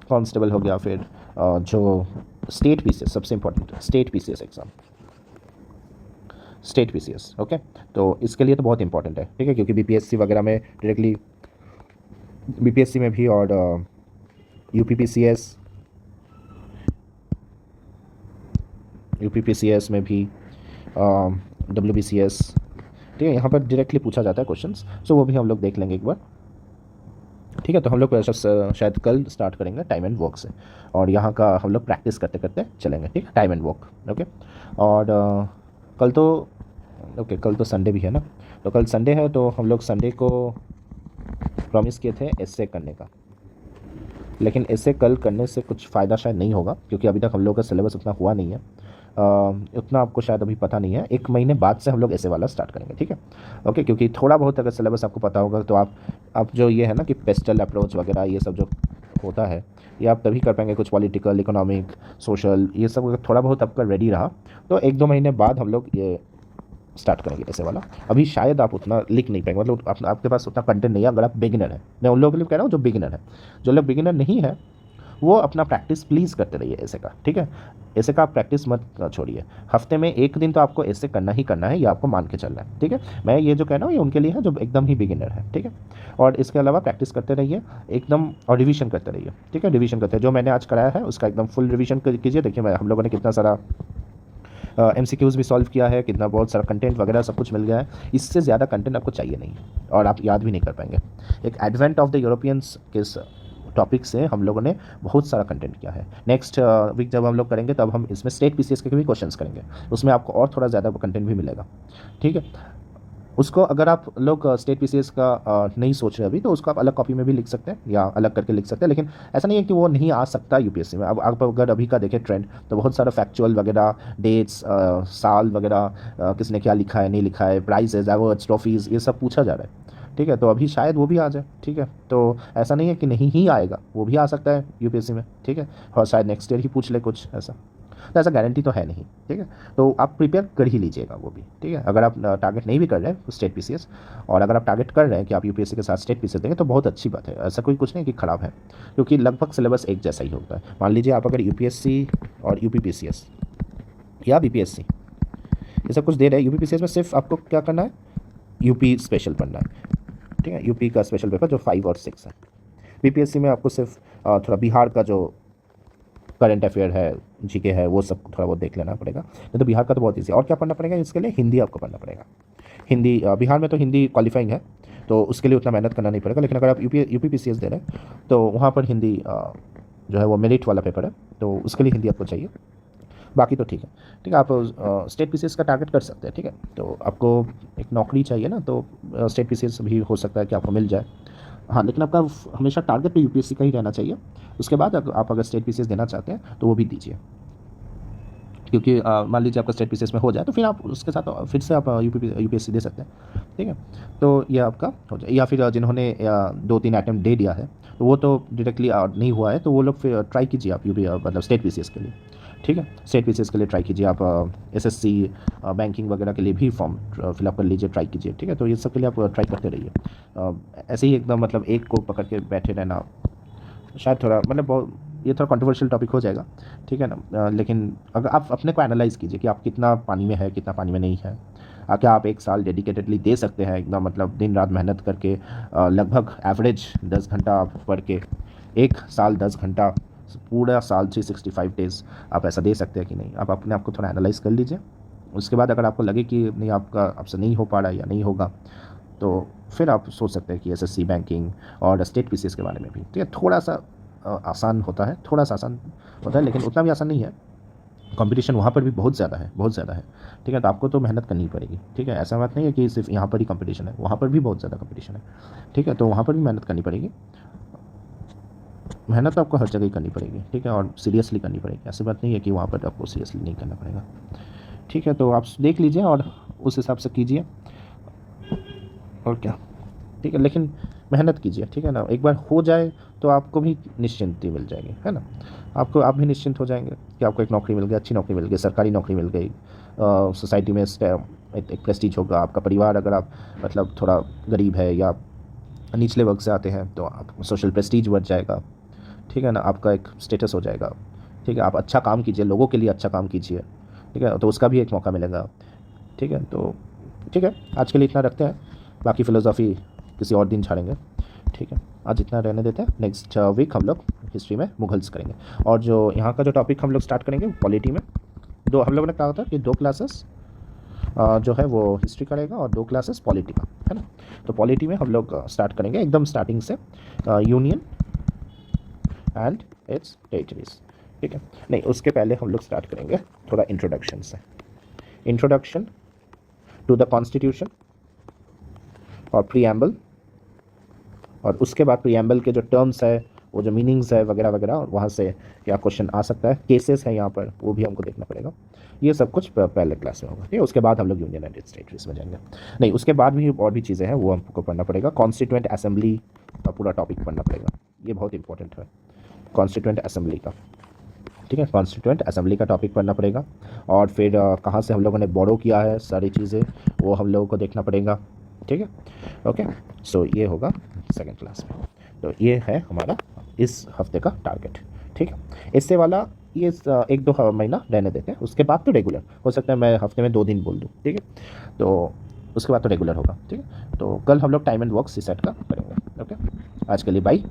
कांस्टेबल हो गया, फिर जो स्टेट पीसीएस, सबसे important state PCS exam, state PCS, okay. तो इसके लिए तो बहुत इंपॉर्टेंट है, ठीक है, क्योंकि बीपीएससी वगैरह में डायरेक्टली, बीपीएससी में भी, और यूपीपीसीएस में भी, डब्ल्यूबीसीएस, ठीक है, यहाँ पर डायरेक्टली पूछा जाता है क्वेश्चंस, सो वो भी हम लोग देख लेंगे एक बार, ठीक है। तो हम लोग शायद कल स्टार्ट करेंगे टाइम एंड वर्क से, और यहाँ का हम लोग प्रैक्टिस करते करते चलेंगे, ठीक है, टाइम एंड वर्क, ओके। और कल तो संडे भी है ना, तो कल संडे है, तो हम लोग संडे को प्रॉमिस किए थे एस्से करने का, लेकिन एस्से कल करने से कुछ फ़ायदा शायद नहीं होगा, क्योंकि अभी तक हम लोग का सिलेबस उतना हुआ नहीं है, उतना आपको शायद अभी पता नहीं है। 1 महीने बाद से हम लोग ऐसे वाला स्टार्ट करेंगे, ठीक है, ओके। क्योंकि थोड़ा बहुत अगर सिलेबस आपको पता होगा तो आप जो ये है ना कि पेस्टल अप्रोच वगैरह ये सब जो होता है, ये आप तभी कर पाएंगे, कुछ पॉलिटिकल, इकोनॉमिक, सोशल, ये सब अगर थोड़ा बहुत आपका रेडी रहा तो 1-2 महीने बाद हम लोग ये स्टार्ट करेंगे ऐसे वाला। अभी शायद आप उतना लिख नहीं पाएंगे, मतलब आपके पास उतना कंटेंट नहीं है अगर आप बिगिनर हैं। मैं उन लोगों के लिए कह रहा हूँ जो बिगिनर है, जो लोग बिगिनर नहीं है वो अपना प्रैक्टिस प्लीज़ करते रहिए ऐसे का, ठीक है। ऐसे का आप प्रैक्टिस मत छोड़िए, हफ्ते में एक दिन तो आपको ऐसे करना ही करना है, ये आपको मान के चलना है, ठीक है। मैं ये जो कह रहा हूँ ये उनके लिए है जो एकदम ही बिगिनर है, ठीक है। और इसके अलावा प्रैक्टिस करते रहिए एकदम, और रिवीजन करते रहिए, ठीक है। रिवीजन करते हैं, जो मैंने आज कराया है उसका एकदम फुल रिवीजन कीजिए। देखिए हम लोगों ने कितना सारा MCQs भी सॉल्व किया है, कितना बहुत सारा कंटेंट वगैरह सब कुछ मिल गया है। इससे ज़्यादा कंटेंट आपको चाहिए नहीं और आप याद भी नहीं कर पाएंगे। एक एडवेंट ऑफ द यूरोपियंस के टॉपिक से हम लोगों ने बहुत सारा कंटेंट किया है। नेक्स्ट वीक जब हम लोग करेंगे तब हम इसमें स्टेट PCS के भी क्वेश्चंस करेंगे, उसमें आपको और थोड़ा ज़्यादा कंटेंट भी मिलेगा, ठीक है। उसको अगर आप लोग स्टेट PCS का नहीं सोच रहे अभी, तो उसको आप अलग कॉपी में भी लिख सकते हैं या अलग करके लिख सकते हैं, लेकिन ऐसा नहीं है कि वो नहीं आ सकता UPSC में। अब आप अगर अभी का देखें ट्रेंड, तो बहुत सारा फैक्चुअल वगैरह, डेट्स, साल वगैरह, किसने क्या लिखा है नहीं लिखा है, प्राइजेज, अवार्ड्स, ट्रॉफीज़, ये सब पूछा जा रहा है, ठीक है। तो अभी शायद वो भी आ जाए, ठीक है। तो ऐसा नहीं है कि नहीं ही आएगा, वो भी आ सकता है UPSC में, ठीक है। और शायद नेक्स्ट ईयर ही पूछ ले कुछ ऐसा, तो ऐसा गारंटी तो है नहीं, ठीक है। तो आप प्रिपेयर कर ही लीजिएगा वो भी, ठीक है। अगर आप टारगेट नहीं भी कर रहे हैं स्टेट PCS, और अगर आप टारगेट कर रहे हैं कि आप UPSC के साथ स्टेट PCS देंगे, तो बहुत अच्छी बात है, ऐसा कोई कुछ नहीं कि ख़राब है, क्योंकि लगभग सिलेबस एक जैसा ही होता है। मान लीजिए आप अगर UPSC और UPPCS या BPSC ये सब कुछ दे रहे हैं, UPPCS में सिर्फ आपको क्या करना है, UP स्पेशल पढ़ना है, ठीक है। UP का स्पेशल पेपर जो 5 और 6 है। BPSC में आपको सिर्फ थोड़ा बिहार का जो करंट अफेयर है, GK है, वो सब थोड़ा बहुत देख लेना पड़ेगा, नहीं तो बिहार का तो बहुत ईजी है। और क्या पढ़ना पड़ेगा इसके लिए, हिंदी आपको पढ़ना पड़ेगा। हिंदी बिहार में तो हिंदी क्वालिफाइंग है, तो उसके लिए उतना मेहनत करना नहीं पड़ेगा। लेकिन अगर आप UPPCS दे रहे हैं तो वहाँ पर हिंदी जो है वो मेरिट वाला पेपर है, तो उसके लिए हिंदी आपको चाहिए। बाकी तो ठीक है, ठीक है। आप स्टेट PCS का टारगेट कर सकते हैं, ठीक है। तो आपको एक नौकरी चाहिए ना, तो स्टेट PCS भी हो सकता है कि आपको मिल जाए, हाँ। लेकिन आपका हमेशा टारगेट तो UPSC का ही रहना चाहिए। उसके बाद आप अगर स्टेट PCS देना चाहते हैं तो वो भी दीजिए, क्योंकि मान लीजिए आपका स्टेट PCS में हो जाए तो फिर आप उसके साथ फिर से आप UPSC दे सकते हैं, ठीक है। तो ये आपका हो जाए, या फिर जिन्होंने 2-3 अटैम्प्ट दे दिया है तो वो तो डायरेक्टली नहीं हुआ है, तो वो लोग फिर ट्राई कीजिए आप मतलब स्टेट PCS के लिए, ठीक है। स्टेट PCS के लिए ट्राई कीजिए आप, SSC बैंकिंग वगैरह के लिए भी फॉर्म फिलअप कर लीजिए, ट्राई कीजिए, ठीक है। तो ये सब के लिए आप ट्राई करते रहिए। ऐसे ही एकदम मतलब एक को पकड़ के बैठे रहना शायद थोड़ा मतलब बहुत, ये थोड़ा कंट्रोवर्शियल टॉपिक हो जाएगा, ठीक है ना। लेकिन अगर आप अपने को एनालाइज़ कीजिए कि आप कितना पानी में है, कितना पानी में नहीं है। क्या आप एक साल डेडिकेटेडली दे सकते हैं एकदम, मतलब दिन रात मेहनत करके, लगभग एवरेज 10 घंटा आप पढ़ के, एक साल 10 घंटा, पूरा साल 365 डेज़ आप ऐसा दे सकते हैं कि नहीं। आप अपने आप को थोड़ा एनालाइज़ कर लीजिए। उसके बाद अगर आपको लगे कि नहीं, आपसे नहीं हो पा रहा है या नहीं होगा, तो फिर आप सोच सकते हैं कि SSC बैंकिंग और स्टेट PCS के बारे में भी, ठीक है। थोड़ा सा आसान होता है, थोड़ा सा आसान होता है, लेकिन उतना भी आसान नहीं है। कंपटीशन वहाँ पर भी बहुत ज़्यादा है, बहुत ज़्यादा है, ठीक है। तो आपको तो मेहनत करनी पड़ेगी, ठीक है। ऐसा बात नहीं है कि सिर्फ यहाँ पर ही कंपटीशन है, वहाँ पर भी बहुत ज़्यादा कंपटीशन है, ठीक है। तो वहाँ पर भी मेहनत करनी पड़ेगी। मेहनत तो आपको हर जगह ही करनी पड़ेगी, ठीक है, और सीरियसली करनी पड़ेगी। ऐसी बात नहीं है कि वहाँ पर आपको सीरियसली नहीं करना पड़ेगा, ठीक है। तो आप देख लीजिए और उस हिसाब से कीजिए, और क्या, ठीक है। लेकिन मेहनत कीजिए, ठीक है ना। एक बार हो जाए तो आपको भी निश्चिंती मिल जाएगी, है ना। आप भी निश्चिंत हो जाएंगे कि आपको एक नौकरी मिल गई, अच्छी नौकरी मिल गई, सरकारी नौकरी मिल गई, सोसाइटी में एक प्रेस्टीज होगा आपका। परिवार अगर आप मतलब थोड़ा गरीब है या निचले वर्ग से आते हैं तो आप सोशल प्रेस्टीज बढ़ जाएगा, ठीक है ना। आपका एक स्टेटस हो जाएगा, ठीक है। आप अच्छा काम कीजिए, लोगों के लिए अच्छा काम कीजिए, ठीक है, तो उसका भी एक मौका मिलेगा, ठीक है। तो ठीक है, आज के लिए इतना रखते हैं, बाकी फ़िलोसॉफ़ी किसी और दिन छाड़ेंगे, ठीक है। आज इतना रहने देते हैं। नेक्स्ट वीक हम लोग हिस्ट्री में मुगल्स करेंगे, और जो यहाँ का जो टॉपिक हम लोग स्टार्ट करेंगे पॉलिटी में, हम लोगों ने कहा था कि 2 क्लासेस जो है वो हिस्ट्री का रहेगा और 2 क्लासेस पॉलिटी का, है ना। तो पॉलिटी में हम लोग स्टार्ट करेंगे एकदम स्टार्टिंग से, यूनियन एंड इट्स टेरिटरीज, ठीक है। नहीं, उसके पहले हम लोग स्टार्ट करेंगे थोड़ा इंट्रोडक्शन से, इंट्रोडक्शन टू द कॉन्स्टिट्यूशन और प्रीएम्बल, और उसके बाद प्रीएम्बल के जो टर्म्स है, वो जो मीनिंग्स है वगैरह वगैरह, और वहाँ से क्या क्वेश्चन आ सकता है, केसेस है यहाँ पर, वो भी हमको देखना पड़ेगा। ये सब कुछ पहले क्लास में होगा, ठीक है। उसके बाद हम लोग यूनियन एंड इट्स टेरिटरीज में जाएंगे। नहीं, उसके बाद भी और भी चीज़ें हैं, वो हमको पढ़ना पड़ेगा। कॉन्स्टिट्यूएंट असेंबली का पूरा टॉपिक पढ़ना पड़ेगा, ये बहुत इंपॉर्टेंट है, कॉन्स्टिट्यूएंट असेंबली का, ठीक है। कॉन्स्टिट्यूएंट असेंबली का टॉपिक पढ़ना पड़ेगा। और फिर कहाँ से हम लोगों ने बोरो किया है, सारी चीज़ें वो हम लोगों को देखना पड़ेगा, ठीक है। ओके, सो ये होगा सेकंड क्लास में। तो ये है हमारा इस हफ्ते का टारगेट, ठीक है। इससे वाला ये एक दो महीना रहने देते हैं, उसके बाद तो रेगुलर हो सकता है, मैं हफ्ते में 2 दिन बोल दूँ, ठीक है। तो उसके बाद तो रेगुलर होगा, ठीक है। तो कल हम लोग टाइम एंड वर्क सीसेट का करेंगे। ओके, आज के लिए बाय।